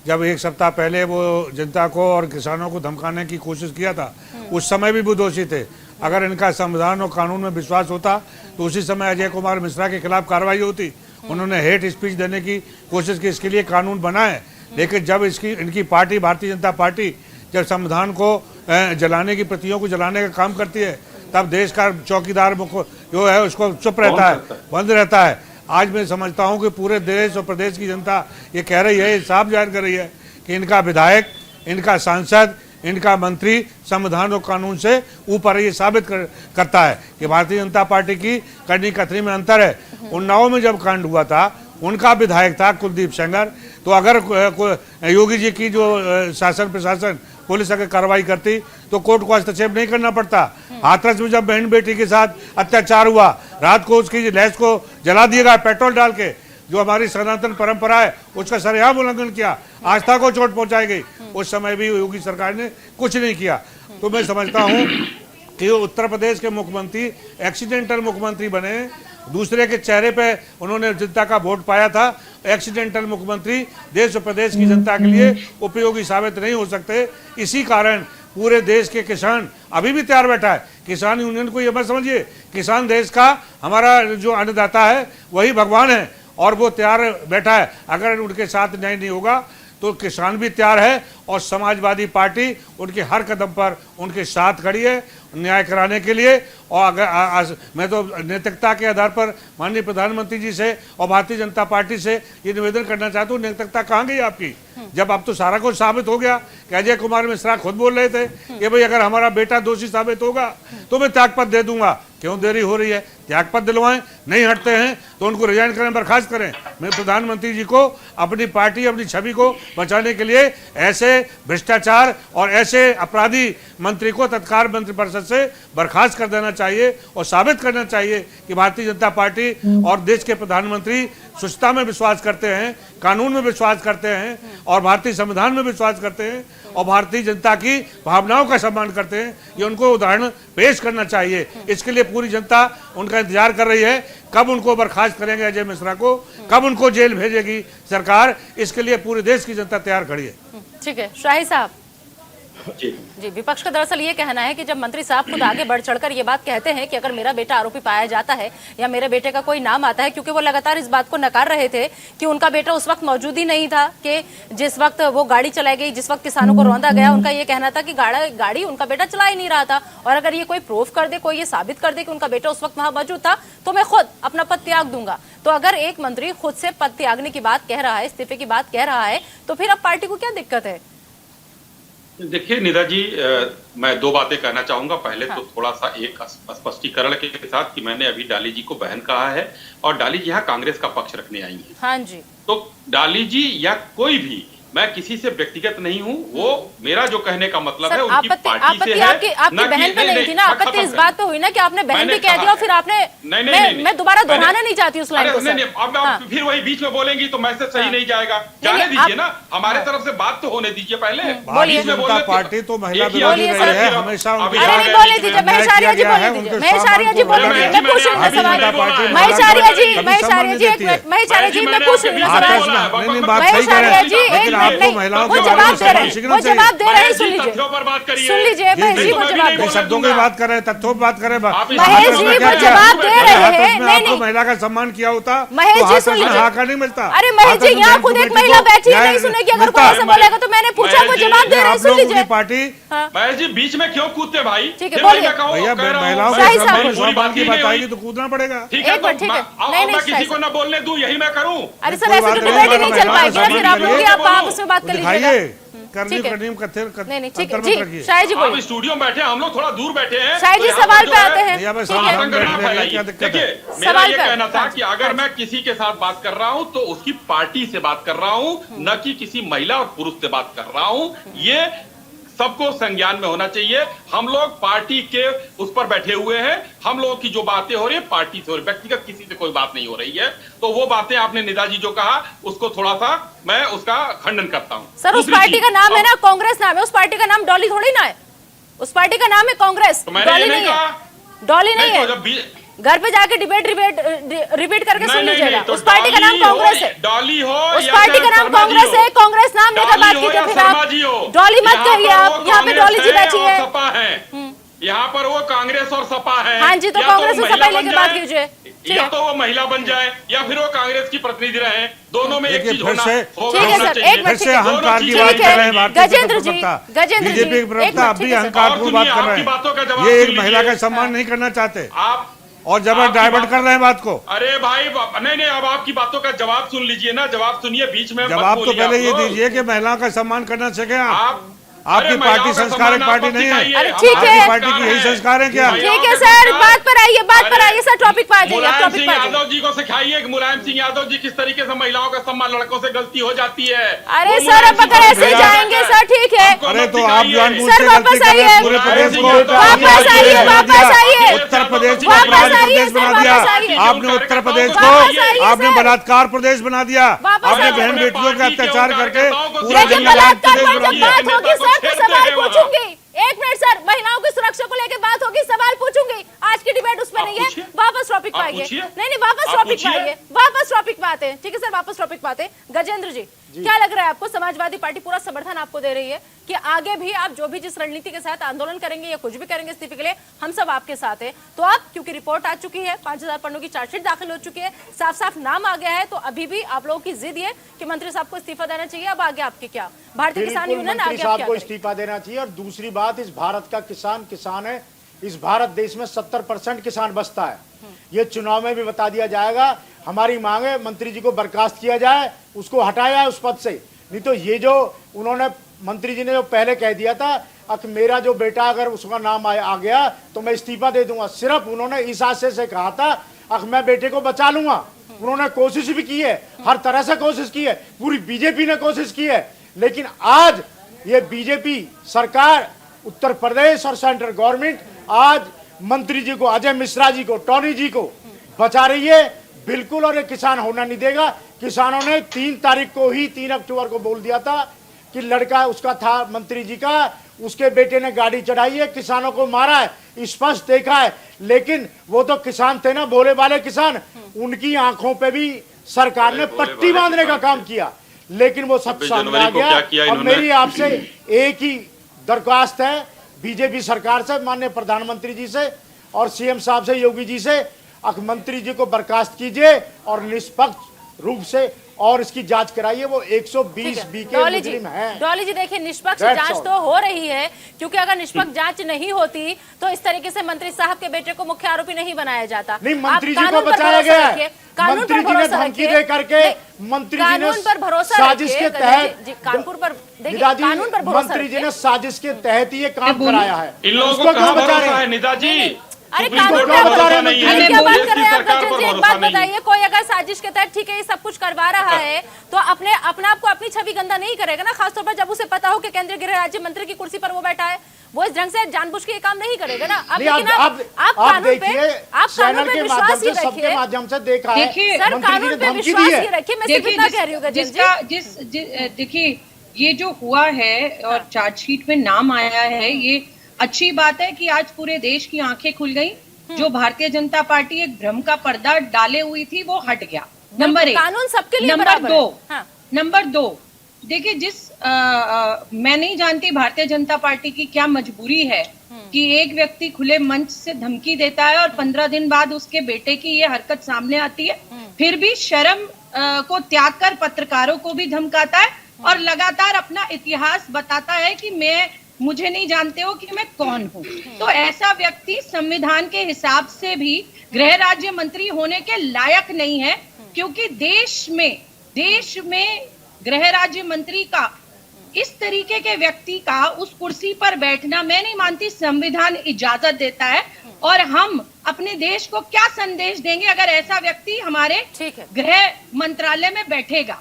जब एक सप्ताह पहले वो जनता को और किसानों को धमकाने की कोशिश किया था, उस समय भी वो दोषी थे। अगर इनका संविधान और कानून में विश्वास होता तो उसी समय अजय कुमार मिश्रा के खिलाफ कार्रवाई होती। उन्होंने हेट स्पीच देने की कोशिश की, इसके लिए कानून बना है। लेकिन जब इनकी पार्टी भारतीय जनता पार्टी जब संविधान को जलाने की, प्रतियों को जलाने का काम करती है, तब देश का चौकीदार जो है उसको चुप रहता है, बंद रहता है। आज मैं समझता हूं कि पूरे देश और प्रदेश की जनता ये कह रही है, साफ जाहिर कर रही है कि इनका विधायक, इनका सांसद, इनका मंत्री संविधान और कानून से ऊपर। ये साबित करता है कि भारतीय जनता पार्टी की करनी कथनी में अंतर है। उन्नाव में जब कांड हुआ था, उनका विधायक था कुलदीप सेंगर, तो अगर योगी जी की जो शासन प्रशासन पुलिस अगर कार्रवाई करती तो कोर्ट को हस्तक्षेप नहीं करना पड़ता। हाथरस में जब बहन बेटी के साथ अत्याचार हुआ, रात को उसकी लैस को जला दिया गया पेट्रोल डाल के, जो हमारी सनातन परंपरा है उसका सरेआम उल्लंघन किया, आस्था को चोट पहुंचाई गई, उस समय भी योगी सरकार ने कुछ नहीं किया। तो मैं समझता हूं कि उत्तर प्रदेश के मुख्यमंत्री एक्सीडेंटल मुख्यमंत्री बने, दूसरे के चेहरे पे उन्होंने जनता का वोट पाया था। एक्सीडेंटल मुख्यमंत्री देश और प्रदेश की जनता के लिए उपयोगी साबित नहीं हो सकते। इसी कारण पूरे देश के किसान अभी भी तैयार बैठा है। किसान यूनियन को ये मत समझिए, किसान देश का हमारा जो अन्नदाता है वही भगवान है और वो तैयार बैठा है। अगर उनके साथ न्याय नहीं होगा तो किसान भी तैयार है और समाजवादी पार्टी उनके हर कदम पर उनके साथ खड़ी है न्याय कराने के लिए। और अगर मैं तो नैतिकता के आधार पर माननीय प्रधानमंत्री जी से और भारतीय जनता पार्टी से ये निवेदन करना चाहता हूँ, नैतिकता कहाँ गई आपकी? जब अब तो सारा कुछ साबित हो गया कि अजय कुमार मिश्रा खुद बोल रहे थे कि भाई अगर हमारा बेटा दोषी साबित होगा तो मैं त्यागपत्र दे दूंगा। क्यों देरी हो रही है? त्यागपत्र दिलवाएं, नहीं हटते हैं तो उनको रिजाइन करें, बर्खास्त करें। मैं प्रधानमंत्री जी को अपनी पार्टी, अपनी छवि को बचाने के लिए ऐसे भ्रष्टाचार और ऐसे अपराधी मंत्री को तत्काल मंत्रिपरिषद से बर्खास्त कर देना चाहिए और साबित करना चाहिए कि भारतीय जनता पार्टी और देश के प्रधानमंत्री स्वच्छता में विश्वास करते हैं, कानून में विश्वास करते हैं और भारतीय संविधान में विश्वास करते हैं और भारतीय जनता की भावनाओं का सम्मान करते हैं। ये उनको उदाहरण पेश करना चाहिए। इसके लिए पूरी जनता उनका इंतजार कर रही है, कब उनको बर्खास्त करेंगे अजय मिश्रा को, कब उनको जेल भेजेगी सरकार। इसके लिए पूरे देश की जनता तैयार खड़ी है। ठीक है, शाही साहब। जी, विपक्ष का दरअसल ये कहना है कि जब मंत्री साहब खुद आगे बढ़ चढ़कर ये बात कहते हैं कि अगर मेरा बेटा आरोपी पाया जाता है या मेरे बेटे का कोई नाम आता है, क्योंकि वो लगातार इस बात को नकार रहे थे कि उनका बेटा उस वक्त मौजूद ही नहीं था कि जिस वक्त वो गाड़ी चलाई गई, जिस वक्त किसानों को रौंदा गया। उनका ये कहना था कि गाड़ी उनका बेटा चला ही नहीं रहा था, और अगर ये कोई प्रूफ कर दे, कोई ये साबित कर दे कि उनका बेटा उस वक्त वहां मौजूद था, तो मैं खुद अपना पद त्याग दूंगा। तो अगर एक मंत्री खुद से पद त्यागने की बात कह रहा है, इस्तीफे की बात कह रहा है, तो फिर अब पार्टी को क्या दिक्कत है? देखिए निदा जी, मैं दो बातें कहना चाहूंगा। पहले तो थोड़ा सा एक स्पष्टीकरण के साथ कि मैंने अभी डाली जी को बहन कहा है और डाली जी यहाँ कांग्रेस का पक्ष रखने आई है। हाँ जी। तो डाली जी या कोई भी, मैं किसी से व्यक्तिगत नहीं हूँ, वो मेरा जो कहने का मतलब है उनकी पार्टी से है। आपकी बहन पे नहीं थी ना, आपत्ति इस बात पे हुई ना कि आपने बहन भी कह दिया और फिर आपने मैं दोबारा दोहराना नहीं चाहती उस लाइन को। अब आप फिर वही बीच में बोलेंगी तो मैसेज सही नहीं जाएगा। जाने दीजिए ना, हमारे तरफ से बात तो होने दीजिए पहले। भारतीय जनता पार्टी तो महिला विरोधी रही है हमेशा। नहीं बोलने दीजिए, महेश आर्या जी बोलने दीजिए, महेश आर्या जी बोलने दीजिए, मैं पूछ रही हूँ सवाल। महेश आर्या जी, एक मिनट, महेश आर्या जी मैं पूछ रही हूँ सवाल। महेश आर्या जी, एक आपको महिलाओं के वो बारे में जवाब दे रहे सम्मान हैं, सीखना वो जवाब दे रहे हैं, महेश सुन जी लीजिए, तथ्यों पर बात करिए। सुन लीजिए महेश जी, वो जवाब चाहिए शब्दों की बात करें, तथ्यों की बात करें। महेश जी, वो जवाब दे रहे हैं। नहीं नहीं, आपको महिला का सम्मान किया होता महेश तो जी, हाथरस सुन में लीजिए। हाँ का नहीं मिलता। अरे महेश जी, हाथरस में यहाँ बहन खुद को एक बेटी महिला को बैठी है, न्याय नहीं सुनेगी, अगर मिलता। कोई ऐसा बोलेगा तो मैंने पूछा, वो जवाब दे रहे हैं, आप सुन लोगों लीजिए। की पार्टी महेश जी बीच में क्यों कूदते भाई? ठीक है, फिर वही बोलिए। मैं कहूँ, भैया कह रहा हूँ, महिलाओं शाही के साहब, सम्मान पूरी सम्मान बात की ही नहीं बताएगी हुई। तो कूदना पड़ेगा। ठीक है, एक मिनट, ठीक है। नहीं, मैं शाही किसी को ना बोलने दूं, यही मैं करूं। अरे सर, कोई ऐसे बात तो नहीं, डिबेट ही नहीं महिलाओं चल का पाएगी ना, सम्मान फिर आप कीजिए। लोग आप आपस में बात कर दिखाइए लीजिएगा। करनी ठीक है। करनी नहीं, ठीक है अंतर जी, मत रखिए। शाही जी आप बोलिए। स्टूडियो में बैठे हैं, हम लोग थोड़ा दूर बैठे हैं। शाही तो जी यहाँ सवाल पर पे जो है, आते हैं। भैया बस ठीक है। सामने आतंक ना बैठने फैलाइए। क्या दिक्कत है? देखिए, मेरा सवाल ये पे कहना था हाँ, कि अगर मैं किसी के साथ बात कर रहा हूं तो उसकी पार्टी से बात कर रहा हूं, न कि किसी महिला और पुरुष से बात कर रहा हूं। ये सबको संज्ञान में होना चाहिए। हम लोग पार्टी के उस पर बैठे हुए हैं, हम लोगों की जो बातें हो रही है पार्टी से हो रही है, व्यक्तिगत किसी से कोई बात नहीं हो रही है। तो वो बातें आपने निदा जी जो कहा उसको थोड़ा सा मैं उसका खंडन करता हूं। सर, उस दूसरी पार्टी चीज, का नाम है ना कांग्रेस, नाम है उस पार्टी का नाम, डॉली थोड़ी ना है। उस पार्टी का नाम है कांग्रेस, तो मैंने ये डॉली नहीं नहीं है, कहा। डॉली नहीं तो है। जब घर पे जाके डिबेट रिपीट करके सुन लीजिएगा। तो उस पार्टी का नाम डॉली हो, कांग्रेस है, डॉली हो उस या पार्टी फिर का नाम शर्मा जी कांग्रेस हो। है। कांग्रेस नाम लेकर डॉली बात हो कीजिए, या फिर शर्मा जी हो। आप डॉली मत यहाँ कहिए, पर आप वो यहाँ पे कांग्रेस डॉली जी है बैठी और है। सपा है। यहाँ पर वो कांग्रेस और सपा है। हाँ जी, तो या कांग्रेस वो और सपा महिला लेके बन बात जाए, कीजिए। ठीक या है, तो वो महिला बन जाए या फिर वो कांग्रेस की प्रतिनिधि रहे। दोनों में एक देखिए, चीज फिर होना से- ठीक है सर, एक फिर मिनट, से ठीक है। अहंकार की ठीक बात है। कर रहे हैं भारतीय गजेंद्र जी, जनता गजेंद्र जी, बीजेपी के एक प्रवक्ता मिनट, अब भी ठीक है सर। अहंकारपूर्ण बात कर रहे आपकी बातों का हैं। जवाब ये सुन एक महिला का लीजिए। सम्मान नहीं करना चाहते आप और जबर आपकी डाइवर्ट बात- कर रहे हैं बात को। अरे भाई नहीं, अब आपकी बातों का जवाब सुन लीजिए ना, जवाब सुनिए, बीच में मत जवाब तो बोलिए पहले आप ये लोग। दीजिए कि महिलाओं का सम्मान करना सीखे आप। अरे आपकी महिलाओं पार्टी का संस्कारक सम्मान पार्टी आप नहीं सिखाइए। है। अरे ठीक हमारी है। आपकी पार्टी की यही संस्कार है क्या? ठीक है सर, बात पर आइए, बात पर आइए सर, टॉपिक पर आ जाइए, मुलायम टॉपिक सिंह पर आ जाइए। यादव जी को सिखाइए कि मुलायम सिंह यादव जी किस तरीके से महिलाओं का सम्मान, लड़कों से गलती हो जाती है। अरे वो सर, मुलायम अब सिंह अगर को ऐसे ही सिखाइए। जाएंगे सर, ठीक है। हमको अरे मत तो आप सिखाइए। जानबूझ सर, से वापस गलती कर रहे हैं आइए। पूरे प्रदेश को। वापस आइए, वापस आइए। उत्तर प्रदेश को वापस अपराध आइए, प्रदेश सर, बना दिया। वापस आइए। आपने उत्तर प्रदेश वापस आइए, को आपने सर। बलात्कार प्रदेश बना दिया। वापस आपने आइए। बहन बेटियों के अत्याचार करके पूरा लेकिन जंगल बलात्कार प्रदेश पर बना जब दिया। बात होगी सर तो छेड़ते सवाल हैं वहाँ। पूछूंगी। एक मिनट सर, महिलाओं की सुरक्षा को लेकर बात होगी, सवाल पूछूंगी। आज की डिबेट उस पर आप नहीं है, पूछिए। वापस टॉपिक पे आप आइए। पूछिए। नहीं, वापस आप टॉपिक पे पूछिए। आइए, वापस टॉपिक पे आते हैं। ठीक है सर, वापस टॉपिक पे आते हैं। गजेंद्र जी, क्या लग रहा है आपको? समाजवादी पार्टी पूरा समर्थन आपको दे रही है कि आगे भी आप जो भी जिस रणनीति के साथ आंदोलन करेंगे या कुछ भी करेंगे इस्तीफे के लिए, हम सब आपके साथ हैं। तो आप, क्योंकि रिपोर्ट आ चुकी है, 5000 पन्नों की चार्जशीट दाखिल हो चुकी है, साफ साफ नाम आ गया है, तो अभी भी आप लोगों की जिद है कि मंत्री साहब को इस्तीफा देना चाहिए। अब आगे आपके क्या, भारतीय किसान बिल्कुल यूनियन मंत्री आगे साहब क्या को करेगी? इस्तीफा देना चाहिए। और दूसरी बात, इस भारत का किसान है। इस भारत देश में 70% किसान बसता है। ये चुनाव में भी बता दिया जाएगा। हमारी मांग है मंत्री जी को बर्खास्त किया जाए, उसको हटाया जाए उस पद से। नहीं तो ये जो उन्होंने मंत्री जी ने जो पहले कह दिया था कि मेरा जो बेटा अगर उसका नाम आ गया तो मैं इस्तीफा दे दूंगा, सिर्फ उन्होंने इस आशय से कहा था कि मैं बेटे को बचा लूंगा। उन्होंने कोशिश भी की है, हर तरह से कोशिश की है, पूरी बीजेपी ने कोशिश की है। लेकिन आज ये बीजेपी सरकार, उत्तर प्रदेश और सेंट्रल गवर्नमेंट आज मंत्री जी को, अजय मिश्रा जी को, टॉनी जी को बचा रही है बिल्कुल। और ये किसान होना नहीं देगा। किसानों ने 3 तारीख को ही, 3 अक्टूबर को बोल दिया था कि लड़का उसका था मंत्री जी का, उसके बेटे ने गाड़ी चढ़ाई है, किसानों को मारा है, स्पष्ट देखा है। लेकिन वो तो किसान थे ना, भोले वाले किसान, उनकी आंखों पे भी सरकार ने पट्टी बांधने का काम किया। लेकिन वो सब सामने आ गया। और मेरी आपसे एक ही दरख्वास्त है बीजेपी सरकार से, माननीय प्रधानमंत्री जी से और सीएम साहब से, योगी जी से, मंत्री जी को बर्खास्त कीजिए और निष्पक्ष रूप से और इसकी जांच कराइए। वो 120 बी के मुजरिम हैं। डॉली जी देखिए, निष्पक्ष That's जांच all. तो हो रही है, क्योंकि अगर निष्पक्ष जांच नहीं होती तो इस तरीके से मंत्री साहब के बेटे को मुख्य आरोपी नहीं बनाया जाता। नहीं, आप मंत्री जी को कानून पर बचाया भरोसा गया रखिए, है। कानून मंत्री पर जी ने भरोसा धमकी रखिए। दे करके मंत्री जी ने कानून पर भरोसा साजिश रखिए, के तहत, जी, कानून पर देखिए, निदा जी, कानून पर भरोसा मंत्री जी रखिए। ने साजिश के तहत ही ये काम कराया है। इन लोगों उसको को क्यों कहाँ बचा रहे भरोसा है हैं? निदा जी? अरे सुप्रीम कानून कोर्ट पर का भरोसा भरोसा नहीं नहीं है। है। क्या बात देश कर की रहे हैं आप? सरकार पर एक भरोसा बात नहीं है। बताइए, कोई अगर साजिश के तहत ठीक है ये सब कुछ करवा रहा है तो अपने आप को अपनी छवि गंदा नहीं करेगा ना, खासतौर पर जब उसे पता हो कि केंद्रीय गृह राज्य मंत्री की कुर्सी पर वो बैठा है। वो इस ढंग से जानबूझ के ये काम नहीं करेगा ना। अब नहीं, लेकिन आप कानून पे, देखिए, आप कानून चैनल पे के विश्वास माध्यम ही से, सबके रखिए। माध्यम से देखा है। देखिए, सर, मंत्री जी कानून ने पे धमकी विश्वास दी है। ही रखिए। मैं सिर्फ इतना कह रही हूँ गजेंद्र जी। देखिए, ये जो हुआ है और चार्जशीट में नाम आया है, ये अच्छी बात है कि आज पूरे देश की आंखें खुल गई। जो भारतीय जनता पार्टी एक भ्रम का पर्दा डाले हुई थी वो हट गया। नंबर 1। कानून सबके लिए नंबर बराबर 2, है। हाँ। नंबर 2, देखिए, मैं नहीं जानती भारतीय जनता पार्टी की क्या मजबूरी है कि एक व्यक्ति खुले मंच से धमकी देता है और 15 दिन बाद उसके बेटे की ये हरकत सामने आती है, फिर भी शर्म को त्याग कर पत्रकारों को भी धमकाता है और लगातार अपना इतिहास बताता है कि मुझे नहीं जानते हो कि मैं कौन हूँ। तो ऐसा व्यक्ति संविधान के हिसाब से भी गृह राज्य मंत्री होने के लायक नहीं है, क्योंकि देश में गृह राज्य मंत्री का, इस तरीके के व्यक्ति का उस कुर्सी पर बैठना मैं नहीं मानती संविधान इजाजत देता है। और हम अपने देश को क्या संदेश देंगे अगर ऐसा व्यक्ति हमारे गृह मंत्रालय में बैठेगा।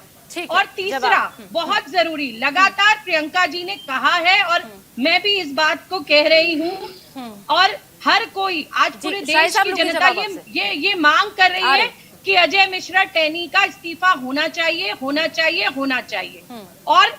और तीसरा बहुत जरूरी, लगातार प्रियंका जी ने कहा है और मैं भी इस बात को कह रही हूँ और हर कोई आज पूरे देश की जनता ये मांग कर रही है कि अजय मिश्रा टेनी का इस्तीफा होना चाहिए, होना चाहिए, होना चाहिए और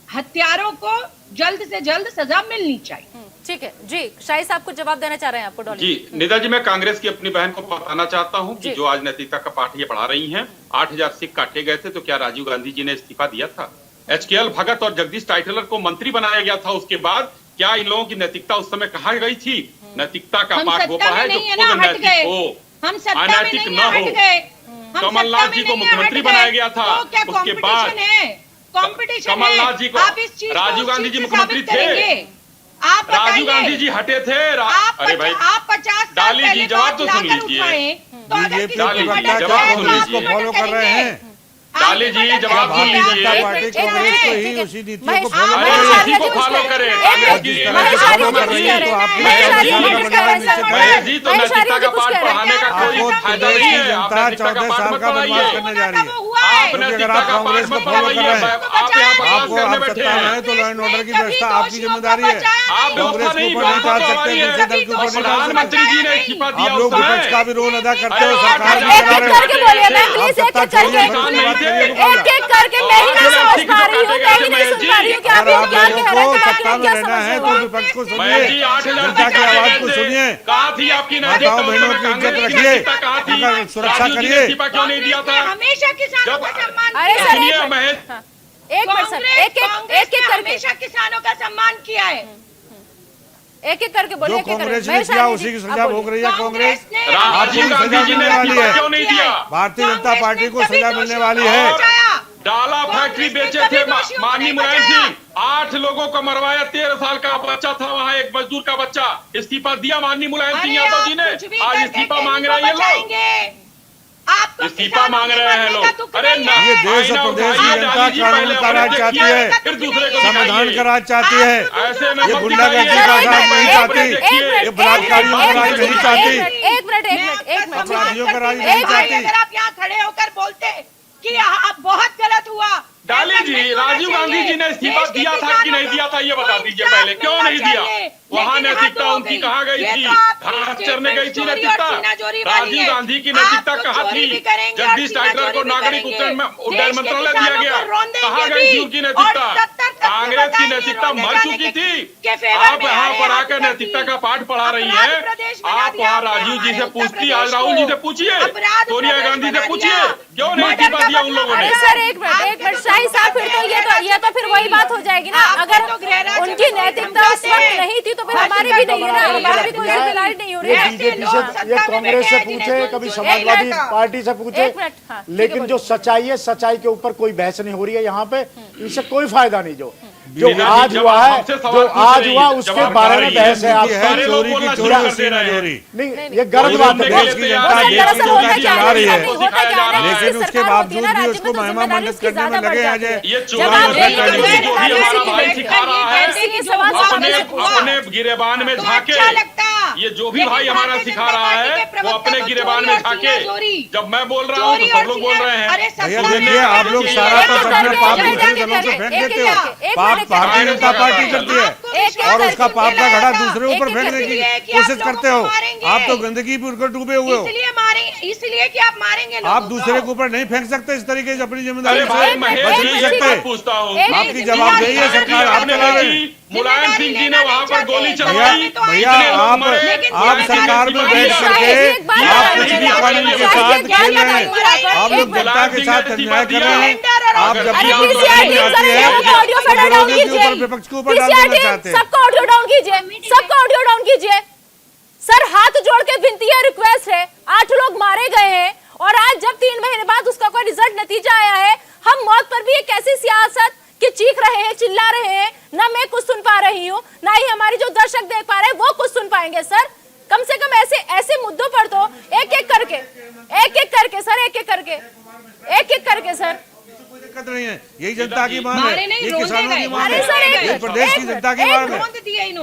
हत्यारों को जल्द से जल्द सजा मिलनी चाहिए। ठीक है जी, शाही साहब कुछ जवाब देना चाह रहे हैं आपको? डॉली जी, निदा जी, मैं कांग्रेस की अपनी बहन को बताना चाहता हूं कि जो आज नैतिकता का पाठ ये पढ़ा रही हैं, 8000 सिख काटे गए थे तो क्या राजीव गांधी जी ने इस्तीफा दिया था? HKL भगत और जगदीश टाइटलर को मंत्री बनाया गया था, उसके बाद क्या इन लोगों की नैतिकता उस समय कहा गई थी? नैतिकता का पाठ वो पढ़ा है जो खुद नैतिक हो, अनैतिक न हो। कमलनाथ जी को मुख्यमंत्री बनाया गया था, उसके बाद कमलनाथ जी को राजीव गांधी जी मुख्यमंत्री थे, राजीव गांधी जी हटे थे। अरे भाई, आप 50 डाली जी जवाब तो सुन लीजिए, को फॉलो कर रहे हैं। डाली जी जवाब सुन लीजिए। पार्टी कांग्रेस को ही उसी नीतियों को फॉलो इसी को फॉलो करे। जी तो नैतिकता का पाठ पढ़ाने का कोई फायदा नहीं है। जनता 14 साल का बनवास करने जा रही है। आप नैतिकता का पाठ मत पढ़ाइए। आप यहाँ आपको करने आप बैठे सत्ता में हैं। है तो लॉ एंड ऑर्डर की व्यवस्था आपकी जिम्मेदारी है। आप कांग्रेस के ऊपर नहीं डाल सकते, दूसरे दल के ऊपर नहीं डाल प्रधानमंत्री जी ने सकते। इस्तीफा दिया आप उस लोग विपक्ष का समय। भी रोल अदा करते हो, अरे सरकार आप भी चला रहे करके बोलिए, मैं हो। प्लीज आप सत्ता छोड़िए, एक बात करिए, एक करके मैं ही नहीं समझ पा रही हूँ, मैं ही नहीं सुन पा रही हूँ कि आप अगर आप क्या लोगों कह रहे को हैं, सत्ता में क्या रहना है समझ तो रहे विपक्ष को मैं सुनिए, जी 8000 जनता की आवाज को सुनिए, कहा थी आपकी माताओं बहनों की इज्जत रखिए, उनका सुरक्षा करिए। इस्तीफा क्यों नहीं दिया था? हमेशा किसानों का सम्मान अरे किया सर, है। सुनिए महेश, एक मिनट सर, एक एक करके हमेशा किसानों का सम्मान किया है। एक एक करके बोलिए। जो कांग्रेस ने किया उसी की सजा भोग रही है कांग्रेस। राजीव गांधी जी ने इस्तीफा क्यों नहीं दिया? भारतीय जनता पार्टी को सजा मिलने वाली है। डाला फैक्ट्री बेचे थे माननीय मुलायम सिंह, 8 लोगों को मरवाया, 13 साल का बच्चा था वहाँ, एक मजदूर का बच्चा। इस्तीफा दिया माननीय मुलायम सिंह यादव जी ने, आज इस्तीफा मांग रहे हैं ये लोग, इस्तीफा मांग रहे हैं लोग। अरे ये देश और प्रदेश की जनता कानून का राज चाहती है, फिर दूसरे को संविधान का राज चाहती है। ऐसे में ये गुंडागर्दी का राज नहीं चाहती, ये बलात्कारियों का राज नहीं चाहती, एक मिनट अपराधियों का राज नहीं चाहती। अगर आप यहाँ खड़े होकर बोलते कि आप बहुत गलत हुआ। डाली जी, राजीव गांधी जी ने इस्तीफा दिया था कि नहीं दिया था ये बता दीजिए पहले, क्यों नहीं दिया? वहाँ नैतिकता उनकी कहाँ गई थी? घास चरने गई थी नैतिकता? राजीव गांधी की नैतिकता कहाँ थी? जगदीश टाइटलर को नागरिक उड्डयन मंत्रालय दिया गया, कहाँ गई थी उनकी नैतिकता? कांग्रेस की नैतिकता मर चुकी थी। आप यहाँ पर आकर नैतिकता का पाठ पढ़ा रही हैं। आप वहाँ राजीव जी से पूछती, आज राहुल जी से पूछिए, सोनिया गांधी से पूछिए, क्यों नहीं इस्तीफा दिया उन लोगों ने? अरे सर एक मिनट शाही साहब, फिर तो ये तो फिर वही बात हो जाएगी ना, अगर उनकी नैतिकता उस वक्त नहीं थी तो फिर हमारी भी नहीं है ना, हमारी भी कोई जिम्मेदारी नहीं हो रही है। बीजेपी से, ये कांग्रेस से पूछे, कभी समाजवादी पार्टी से पूछे, लेकिन जो सच्चाई है, सच्चाई के ऊपर कोई बहस नहीं हो रही है यहाँ पे। इससे कोई फायदा नहीं। जो आज हुआ है, जो आज हुआ उसके बारे में बहस है। आप चोरी की चोरी उसी में चोरी नहीं, ये गलत बात है। देश की जनता देश की जनता चला रही है, लेकिन उसके बावजूद भी उसको महिमा मंडित करने में लगे हैं। अपने गिरेबान में झाके, ये जो भी भाई हमारा सिखा रहा है वो अपने गिरेबान में झाके। जब मैं बोल रहा हूँ तो सब लोग बोल रहे हैं। भैया देखिए, आप लोग सारा तो अपने पाप दूसरे दलों पे फेंक देते हो। पाप भारतीय जनता पार्टी करती है और उसका पाप का घड़ा दूसरे ऊपर फेंकने की कोशिश करते हो। आप तो गंदगी पे उनकर डूबे हुए हो। इसलिए कि आप मारेंगे, आप दूसरे के ऊपर नहीं फेंक सकते इस तरीके से, अपनी जिम्मेदारी अरे भाई, महेश बच जी नहीं से सकते। पूछता हूँ, आपकी जवाबदेही है, सरकार आप चला रही है। मुलायम सिंह जी ने वहाँ पर गोली चलवाई। भैया आप सरकार में बैठ करके आप कुछ भी कानून के साथ खेल रहे हैं। आप लोग जनता के साथ अन्याय कर रहे हैं। आप जब अरे भी पीसीआर टीम सर सबका ऑडियो फेडर डाउन कीजिए, विपक्ष के ऊपर डाल पीसीआर देना टीम चाहते हैं। सबका ऑडियो डाउन कीजिए, सबका ऑडियो डाउन कीजिए। सर हाथ जोड़ के विनती है, रिक्वेस्ट है, 8 लोग मारे गए हैं और आज जब 3 महीने बाद उसका कोई रिजल्ट नतीजा आया है, हम मौत पर भी एक ऐसी सियासत कि चीख रहे हैं, चिल्ला रहे हैं, ना मैं कुछ सुन पा रही हूँ, ना ही हमारी जो दर्शक देख पा रहे हैं वो कुछ सुन पाएंगे। सर कम से कम ऐसे मुद्दों पर तो एक एक करके सर दिक्कत नहीं है, यही जनता की मांग है, मारे नहीं, ये रोने किसानों की गए। मांग अरे सर है, ये प्रदेश की जनता की मांग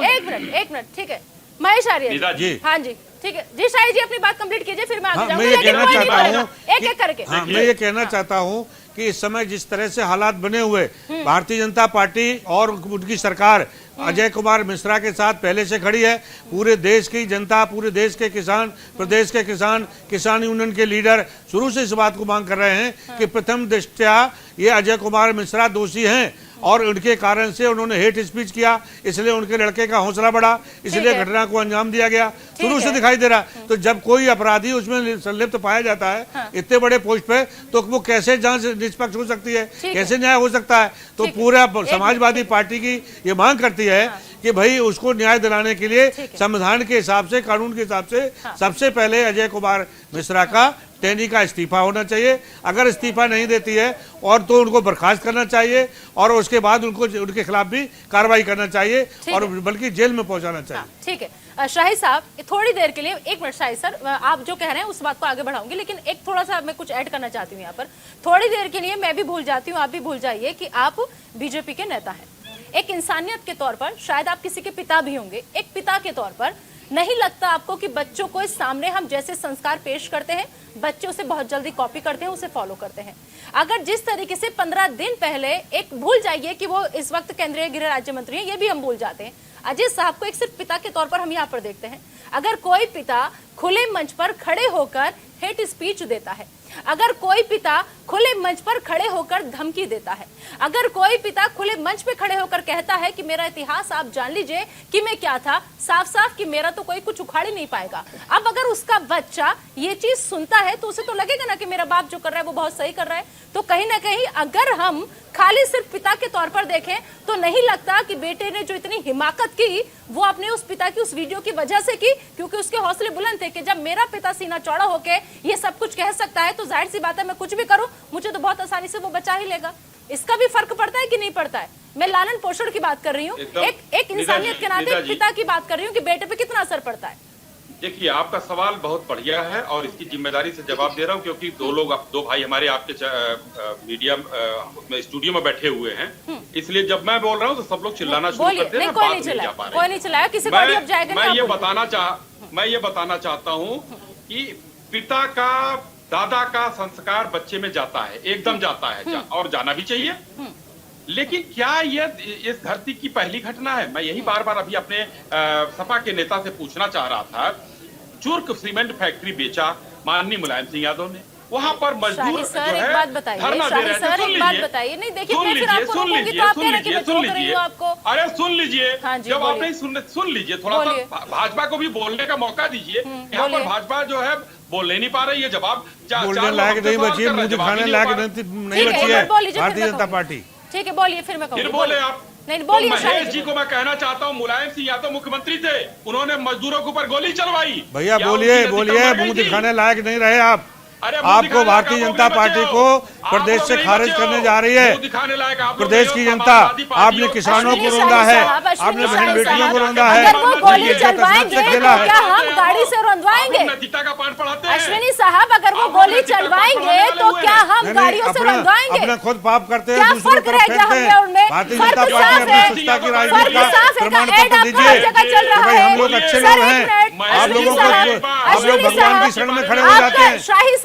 है। एक मिनट ठीक है महेश आर्य जी। हाँ जी ठीक है जी, शाही जी अपनी बात कंप्लीट कीजिए, फिर मैं आगे हाँ, जाऊंगी, मैं ये लेकिन कहना कोई नहीं चाहता बोलेगा, हूँ एक एक करके। हाँ, मैं ये कहना चाहता हूँ कि इस समय जिस तरह से हालात बने हुए, भारतीय जनता पार्टी और उनकी सरकार अजय कुमार मिश्रा के साथ पहले से खड़ी है। पूरे देश की जनता, पूरे देश के किसान, प्रदेश के किसान, किसान यूनियन के लीडर शुरू से इस बात को मांग कर रहे हैं कि प्रथम दृष्टया ये अजय कुमार मिश्रा दोषी हैं और उनके कारण से उन्होंने हेट स्पीच किया, इसलिए उनके लड़के का हौसला बढ़ा, इसलिए घटना को अंजाम दिया गया। शुरू से दिखाई दे रहा। तो जब कोई अपराधी उसमें संलिप्त पाया जाता है इतने बड़े पोस्ट पे, तो वो कैसे जांच निष्पक्ष हो सकती है, कैसे न्याय हो सकता है? तो पूरा समाजवादी पार्टी की ये मांग करती है कि भाई उसको न्याय दिलाने के लिए संविधान के हिसाब से, कानून के हिसाब से सबसे पहले अजय कुमार मिश्रा का, टेनी का इस्तीफा होना चाहिए। अगर इस्तीफा नहीं देती है और तो उनको बर्खास्त करना चाहिए और उसके बाद उनके खिलाफ भी कार्रवाई करना चाहिए और बल्कि जेल में पहुंचाना चाहिए। ठीक है शाही साहब, थोड़ी देर के लिए, एक मिनट शाही सर, आप जो कह रहे हैं उस बात को आगे बढ़ाऊंगी, लेकिन एक थोड़ा सा मैं कुछ ऐड करना चाहती हूँ यहाँ पर। थोड़ी देर के लिए मैं भी भूल जाती हूँ, आप भी भूल जाइए कि आप बीजेपी के नेता हैं। एक इंसानियत के तौर पर, शायद आप किसी के पिता भी होंगे, एक पिता के तौर पर नहीं लगता आपको कि बच्चों को इस सामने हम जैसे संस्कार पेश करते हैं, बच्चे उसे बहुत जल्दी कॉपी करते हैं, उसे फॉलो करते हैं? अगर जिस तरीके से 15 दिन पहले, एक भूल जाइए कि वो इस वक्त केंद्रीय गृह राज्य मंत्री हैं, ये भी हम भूल जाते हैं, अजय साहब को एक सिर्फ पिता के तौर पर हम यहाँ पर देखते हैं। अगर कोई पिता खुले मंच पर खड़े होकर हेट स्पीच देता है, अगर कोई पिता खुले मंच पर खड़े होकर धमकी देता है, अगर कोई पिता खुले मंच पे खड़े होकर कहता है कि मेरा इतिहास आप जान लीजिए कि मैं क्या था, साफ साफ कि मेरा तो कोई कुछ उखाड़ ही नहीं पाएगा। अब अगर उसका बच्चा ये चीज सुनता है तो उसे तो लगेगा ना कि मेरा बाप जो कर रहा है वो बहुत सही कर रहा है। तो कहीं ना कहीं अगर हम खाली सिर्फ पिता के तौर पर देखें तो नहीं लगता कि बेटे ने जो इतनी हिमाकत की वो अपने उस पिता की उस वीडियो की वजह से की, क्योंकि उसके हौसले बुलंद थे कि जब मेरा पिता सीना चौड़ा होके ये सब कुछ कह सकता है तो जाहिर सी बात है मैं कुछ भी करूं, मुझे तो बहुत आसानी से वो बचा ही लेगा। इसका भी फर्क पड़ता है कि नहीं पड़ता है? मैं लालन पोषण की बात कर रही हूँ, एक इंसानियत के नाते पिता की बात कर रही हूँ कि बेटे पे कितना असर पड़ता है। देखिए, आपका सवाल बहुत बढ़िया है और इसकी जिम्मेदारी से जवाब दे रहा हूं, क्योंकि दो भाई हमारे आपके मीडिया में स्टूडियो में बैठे हुए हैं, इसलिए जब मैं बोल रहा हूं तो सब लोग चिल्लाना शुरू करते हैं। कोई नहीं चिल्लाया, किसी को अब जाएगा। मैं ये बताना चाहता हूं कि पिता का, दादा का संस्कार बच्चे में जाता है, एकदम जाता है और जाना भी चाहिए। लेकिन क्या यह इस धरती की पहली घटना है? मैं यही बार बार अभी अपने सपा के नेता से पूछना चाह रहा था। चुर्क सीमेंट फैक्ट्री बेचा माननीय मुलायम सिंह यादव ने, वहां पर मजदूर जो है धरना दे रहे थे। अरे सुन लीजिए, जब आप नहीं सुन लीजिए, थोड़ा सा भाजपा को भी बोलने का मौका दीजिए। यहाँ पर भाजपा जो है बोल नहीं पा रही है, जवाब बोलने लायक नहीं बची है, मुंह दिखाने लायक नहीं बची है भारतीय जनता पार्टी। ठीक है, बोलिए फिर मैं कहूँगी। फिर बोले आप। नहीं बोलिए। महेश जी को मैं कहना चाहता हूँ, मुलायम सिंह यादव मुख्यमंत्री थे, उन्होंने मजदूरों के ऊपर गोली चलवाई। भैया बोलिए, मुंह दिखाने लायक नहीं रहे आप। आपको भारतीय जनता पार्टी को प्रदेश से खारिज करने जा रही है। प्रदेश की जनता, आपने किसानों को रौंदा है, आपने बहन बेटियों को रौंदा है। अगर वो गोली चलवाएंगे तो क्या हम गाड़ी से रौंदवाएंगे? अश्विनी साहब, अगर वो गोली चलवाएंगे तो क्या हम गाड़ियों से रौंदवाएंगे? अपना खुद पाप करते हैं, क्या फर्क रह गया हमने? भारतीय जनता पार्टी अपनी सत्ता की राजनीति का प्रमाण पत्र दीजिए कि भाई हम लोग अच्छे लोग हैं। आप लोगों को, आप लोग भगवान की शरण में खड़े हो जाते हैं।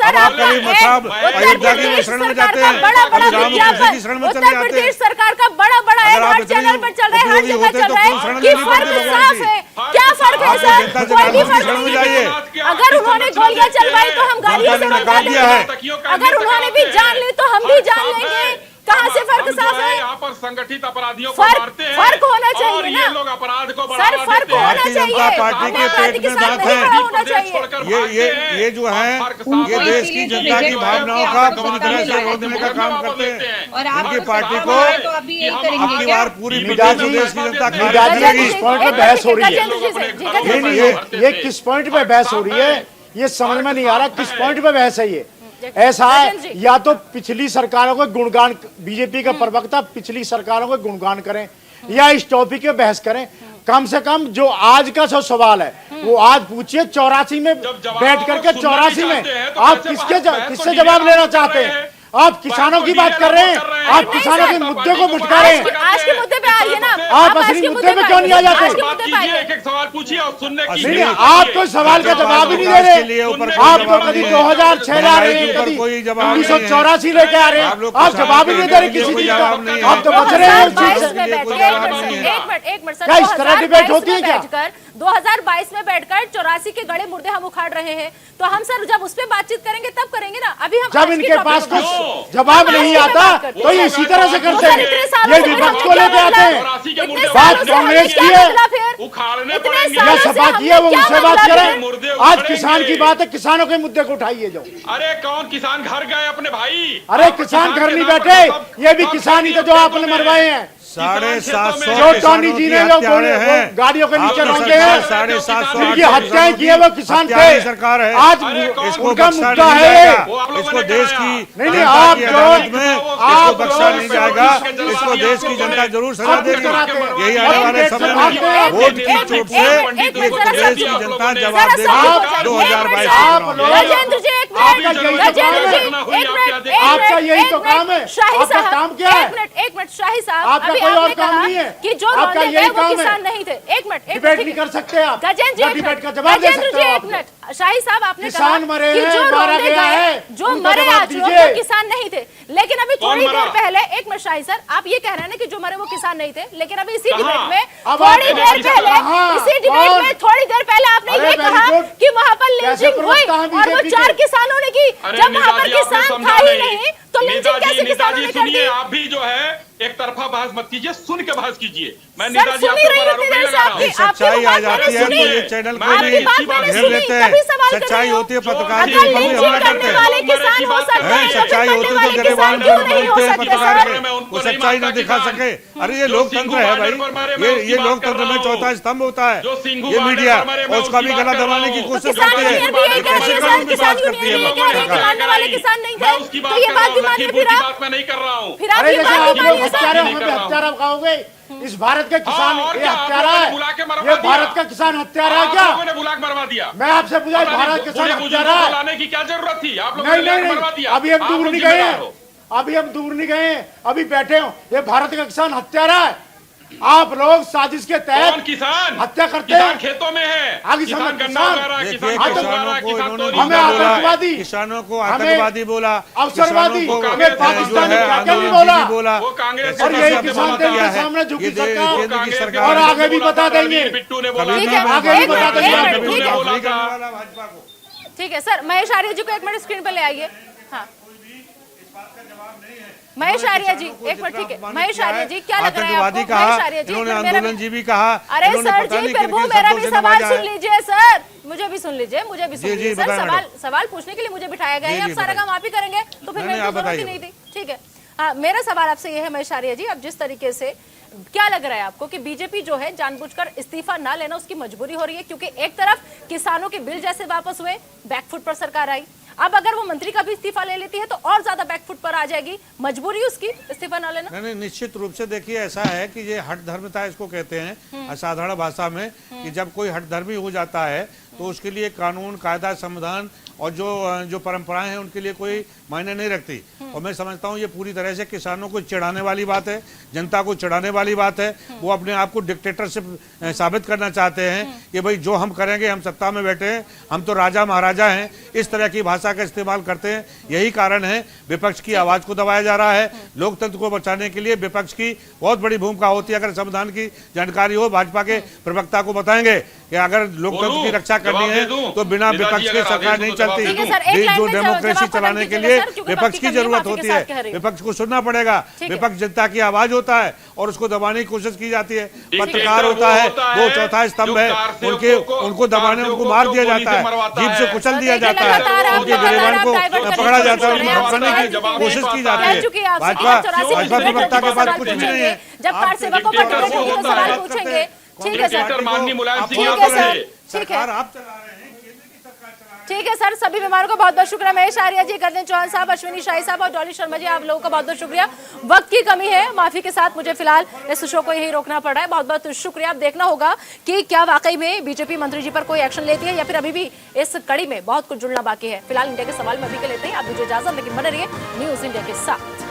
अब आप करीब मसाब अयोध्या की शरण में जाते हैं, अब राम कृष्ण की शरण में चले जाते हैं। उत्तर प्रदेश सरकार का बड़ा हर चैनल पर चल रहा है, हर जगह चल रहा है कि फर्क साफ है। क्या फर्क है सर? कोई भी फर्क नहीं है। अगर उन्होंने गोलियां चलवाई तो हम गाड़ियों से रोका देंगे, अगर उन्होंने भी जान ली तो हम भी जान लेंगे। कहाँ से फर्क साफ है? यहाँ पर संगठित अपराधियों को मारते हैं, फर्क होना चाहिए और ये लोग अपराध को को सर बढ़ावा फर्क देते हैं। होना भारतीय चाहिए, जनता पार्टी के अपराधी पेट में साथ दांत नहीं है। खड़ा होना चाहिए। ये जो है ये देश की जनता की भावनाओं का पूरी तरह से रोकने का काम करते हैं। और आप इनकी पार्टी को तो अभी यही करेंगे अगली क्या? बार पूरी निदा प्रदेश जी, देश की जनता निदा कार्य जी, करेगी। इस पॉइंट पे बहस हो रही है। गजेंद्र जी से, जी, गजेंद्र नहीं जी। ये किस पॉइंट पे बहस हो रही है ये समझ में नहीं आ रहा किस पॉइंट पे बहस है ये। ऐसा है या तो पिछली सरकारों को गुणगान बीजेपी का प्रवक्ता पिछली सरकारों को गुणगान करें या इस टॉपिक पे बहस करें। कम से कम जो आज का जो सवाल है वो आज पूछिए 84 में बैठ करके 84 में आप किससे जवाब लेना चाहते हैं? आप किसानों की बात कर रहे हैं, आप किसानों के मुद्दे को भुटका रहे हैं। आज के मुद्दे पे आइए ना, आप असली मुद्दे पे क्यों नहीं आ जाते? आज के मुद्दे पे आइए। एक सवाल पूछिए और सुनने की नहीं आप तो सवाल का जवाब ही नहीं दे रहे। आप तो कभी 2006 ला रहे हैं, कभी 1984 लेके आ रहे हैं, आप जवाब ही नहीं दे रहे किसी चीज का। आप तो बच रहे हैं उस चीज से। एक मिनट सर, क्या इस तरह डिबेट होती है क्या? 2022 में बैठकर 84 के गड़े मुर्दे हम उखाड़ रहे हैं, तो हम सर जब उस पे बातचीत करेंगे तब करेंगे ना। अभी हम जब इनके पास कुछ जवाब नहीं आता तो ये इसी तरह से करते हैं, ये विपक्ष को लेके आते हैं। बात कांग्रेस की है उखाड़ने या सपा की है वो उनसे बात करें। आज किसान की बात है, किसानों के मुद्दे को उठाइए जो। अरे कौन किसान घर गए अपने भाई? अरे किसान घर नहीं बैठे, ये भी किसान ही थे जो आपने मरवाए हैं। 750 जो टॉनी जी ने जो गाड़ियों के नीचे रौंदे हैं, 750 जिनकी हत्याएं की है वो किसान थे। सरकार है आज इसको उनका बख्शा मुद्दा नहीं है। जाएगा। इसको देश की नहीं, जनता आप की जो- अदालत में इसको आप बख्शा जो- नहीं जाएगा। इसको देश की जनता जरूर सजा देगी। यही आने वाले समय में वोट की चोट से इसको देश की जनता जवाब देगी 2022 गजेंद्र जी एक मिनट, गजेंद्र जी एक मिनट, आपका यही तो काम है। शाही आपका साहब काम क्या है? एक मिनट शाही साहब, आपका अभी कोई और आपने काम कहा नहीं है। कि जो आपका लौंडे यही गए वो काम है। किसान नहीं थे। एक मिनट डिबेट नहीं कर सकते आप। गजेंद्र जी या एक डिबेट मिनट, का जवाब दे गजेंद्र सकते जी हो एक आप। मिनट, शाही साहब आपने किसान कहा मरे कि हैं, जो मारा लौंडे गया गए, है, जो उनका मरे जवाब आज लोग दीजिए। वो किसान नहीं थे। लेकिन अभी थोड़ी देर पहले एक मिनट शाही सर, आप ये कह रहे हैं ना कि जो मरे वो किसान नहीं थे, लेकिन अभी इसी डिबेट में अब थोड़ी आप- देर पहले कहाँ? इसी डिबेट कौन? में थोड़ी देर पहले आपने अरे ये very कहा good। कि वहां पर कैसे लिंचिंग हुई प्रवक्ता हैं और वो बीजेपी 4 के? किसानों ने की। अरे जब वहां पर नेताजी, आपने किसान समझा था ही नहीं तो लिंचिंग कैसे नेताजी किसानों ने कर सुनिए, दी? आप भी जो है एक तरफा बहस मत कीजिए, सुन के बहस कीजिए। मैं सर, नेताजी सुन ही आपके रही ऊपर हूं आरोप इतनी नहीं देर से लगा रहा हूं। आपकी सच्चाई आ जाती है सुनी। तो ये चैनल मैं को आपकी भी बात मैंने घेर सुनी, लेते तभी हैं। सवाल कर रही सच्चाई हूं। होती है पत्रकार अगर के ऊपर भी लिंचिंग हमला करने करते वाले हैं। किसान हो सकते हैं, तो सच्चाई फिर होती करने है तो वाले गिरेबान किसान क्यों नहीं हो बोलते हैं सकते पत्रकार सर? के वो सच्चाई न दिखा सके। अरे ये लोकतंत्र है भाई, ये लोकतंत्र में चौथा स्तंभ होता है ये मीडिया, और उसका भी गला दबाने की कोशिश किसान करती है। यूनियन भी यही ये कह रही कैसे है कानून सर, की किसान बात करती यूनियन भी है यही कह रही है कि मारने वाले किसान नहीं मैं थे, उसकी तो बात ये कर बात रहा भी हूं, मानिए। लखीमपुर फिर की आप बात मैं नहीं कर रहा हूं। फिर आप अरे ये जैसे बात आप भी लोग मानिए सर। हत्यारे नहीं हमें कर रहा हूं। हत्यारा कहोगे, इस भारत के किसान और ये क्या? हत्यारा आप लोगों है, ने बुला के मरवा ये दिया। भारत का किसान हत्यारा है आप क्या? लोगों ने बुला के मरवा दिया। मैं आपसे पूछा और भारत के किसान पूरे हत्यारा बुजुर्गों को है? लाने की क्या जरूरत थी? आप लोगों नहीं ने नहीं बुला के मरवा नहीं, दिया। अभी हम आप दूर लोग नहीं गए जिम्मेदार हैं, हो। अभी हम दूर नहीं गए हैं, अभी बैठे हो। ये भारत का किसान हत्यारा है। आप लोग साजिश के कौन तहत किसान? हत्या करते किसान हैं। खेतों में है, आगे किसान समझ- गन्ना किसान- उगा रहा है, देखिए, किसान गेहूं उगा किसानों रहा है, को किसान इन्होंने तोरी हमें उगा रहा है। आतंकवादी, किसानों को हमें आतंकवादी बोला, अवसरवादी, किसानों को हमें पाकिस्तानी जो है क्या क्या नहीं आंदोलनजीवी बोला। वो कांग्रेस और के यही सामने किसान बोला थे था। इनके सामने झुकी ये सरकार। केंद्र की कांग्रेस के सरकार और सामने आगे भी बोला बता था, देंगे। रणवीर बिट्टू ने बोला कभी ठीक भी है, था, मैं एक बता मिनट, देंगे, एक कभी मिनट, भी ठीक है। नहीं करने वाला भाजपा को। ठीक है सर, महेश आर्य जी को एक मिनट स्क्रीन पर ले आइए। हाँ महेश आर्य जी एक मिनट, ठीक है। महेश आर्य जी क्या लग रहा है आतंकवादी आपको? कहा, महेश आर्य जी इन्होंने एक मिनट, मेरा भी- आंदोलनजीवी कहा, अरे इन्होंने सर पता जी नहीं फिर वो किन-किन मेरा शब्दों भी से सवाल नवाजा सुन है। लीजिए सर, मुझे भी सुन लीजिए, मुझे भी सुन जी, लीजिए सर। बताएं सवाल पूछने के लिए मुझे बिठाया गया जी, है, अब जी, सारा बताइए। काम आप ही करेंगे तो फिर नहीं, मेरी आप तो जरूरत ही बताइए। नहीं थी। ठीक है, हाँ मेरा सवाल आपसे ये है महेश आर्य जी, अब जिस तरीके से क्या लग रहा है आपको कि बीजेपी जो है जानबूझकर इस्तीफा ना लेना उसकी मजबूरी हो रही है, क्योंकि एक तरफ किसानों के बिल जैसे वापस हुए, बैकफुट पर सरकार आई, अब अगर वो मंत्री का भी इस्तीफा ले लेती है तो और ज्यादा बैकफुट पर आ जाएगी, मजबूरी उसकी इस्तीफा ना लेना। नहीं, निश्चित रूप से देखिए ऐसा है कि ये हठ धर्मता इसको कहते हैं असाधारण भाषा में, कि जब कोई हठ धर्मी हो जाता है तो उसके लिए कानून कायदा संविधान और जो परंपराएं हैं उनके लिए कोई मायने नहीं रखती। और मैं समझता हूँ ये पूरी तरह से किसानों को चिढ़ाने वाली बात है, जनता को चिढ़ाने वाली बात है। वो अपने आप को डिक्टेटरशिप साबित करना चाहते हैं कि भाई जो हम करेंगे, हम सत्ता में बैठे हैं, हम तो राजा महाराजा हैं, इस तरह की भाषा का इस्तेमाल करते हैं। यही कारण है विपक्ष की आवाज को दबाया जा रहा है। लोकतंत्र को बचाने के लिए विपक्ष की बहुत बड़ी भूमिका होती है। अगर संविधान की जानकारी हो, भाजपा के प्रवक्ता को बताएंगे कि अगर लोकतंत्र की रक्षा करनी है तो बिना विपक्ष के सरकार नहीं चलती। ठीक है सर, एक देश लाइन जो में डेमोक्रेसी जवाब चलाने के दीजिएगा लिए सर, क्योंकि विपक्ष वक्त की कमी है, जरूरत माफी के होती साथ कह है। रही हूं। विपक्ष को सुनना पड़ेगा। ठीक है। विपक्ष जनता की आवाज होता है और उसको दबाने की कोशिश की जाती है। डिक्टेटर पत्रकार होता है, वो चौथा स्तंभ है, उनको दबाने, उनको मार दिया जाता है, जीप से कुचल दिया जाता है, उनके गिरेबान को पकड़ा जाता है, उनको धमकाने की कोशिश की जाती है। भाजपा प्रवक्ता के पास कुछ भी नहीं है। जब कार सेवकों पर टिकट होगी तो सवाल पूछेंगे। ठीक है सर, माननीय मुलायम सिंह ठीक है यादव सर, है। ठीक है, आप चला रहे हैं, केंद्र की सरकार चला रही है। ठीक है सर, सभी मेहमानों का बहुत बहुत शुक्रिया। महेश आर्या जी, गर्दन चौहान साहब, अश्विनी शाही साहब और डॉली शर्मा जी, आप लोगों का बहुत बहुत शुक्रिया। वक्त की कमी है, माफी के साथ मुझे फिलहाल इस शो को यही रोकना पड़ रहा है। बहुत बहुत शुक्रिया। अब देखना होगा कि क्या वाकई में बीजेपी मंत्री जी पर कोई एक्शन लेती है या फिर अभी भी इस कड़ी में बहुत कुछ जुड़ना बाकी है। फिलहाल इंडिया के सवाल में अभी के लेते हैं। आप मुझे इजाजत, लेकिन बने रहिए न्यूज इंडिया के साथ।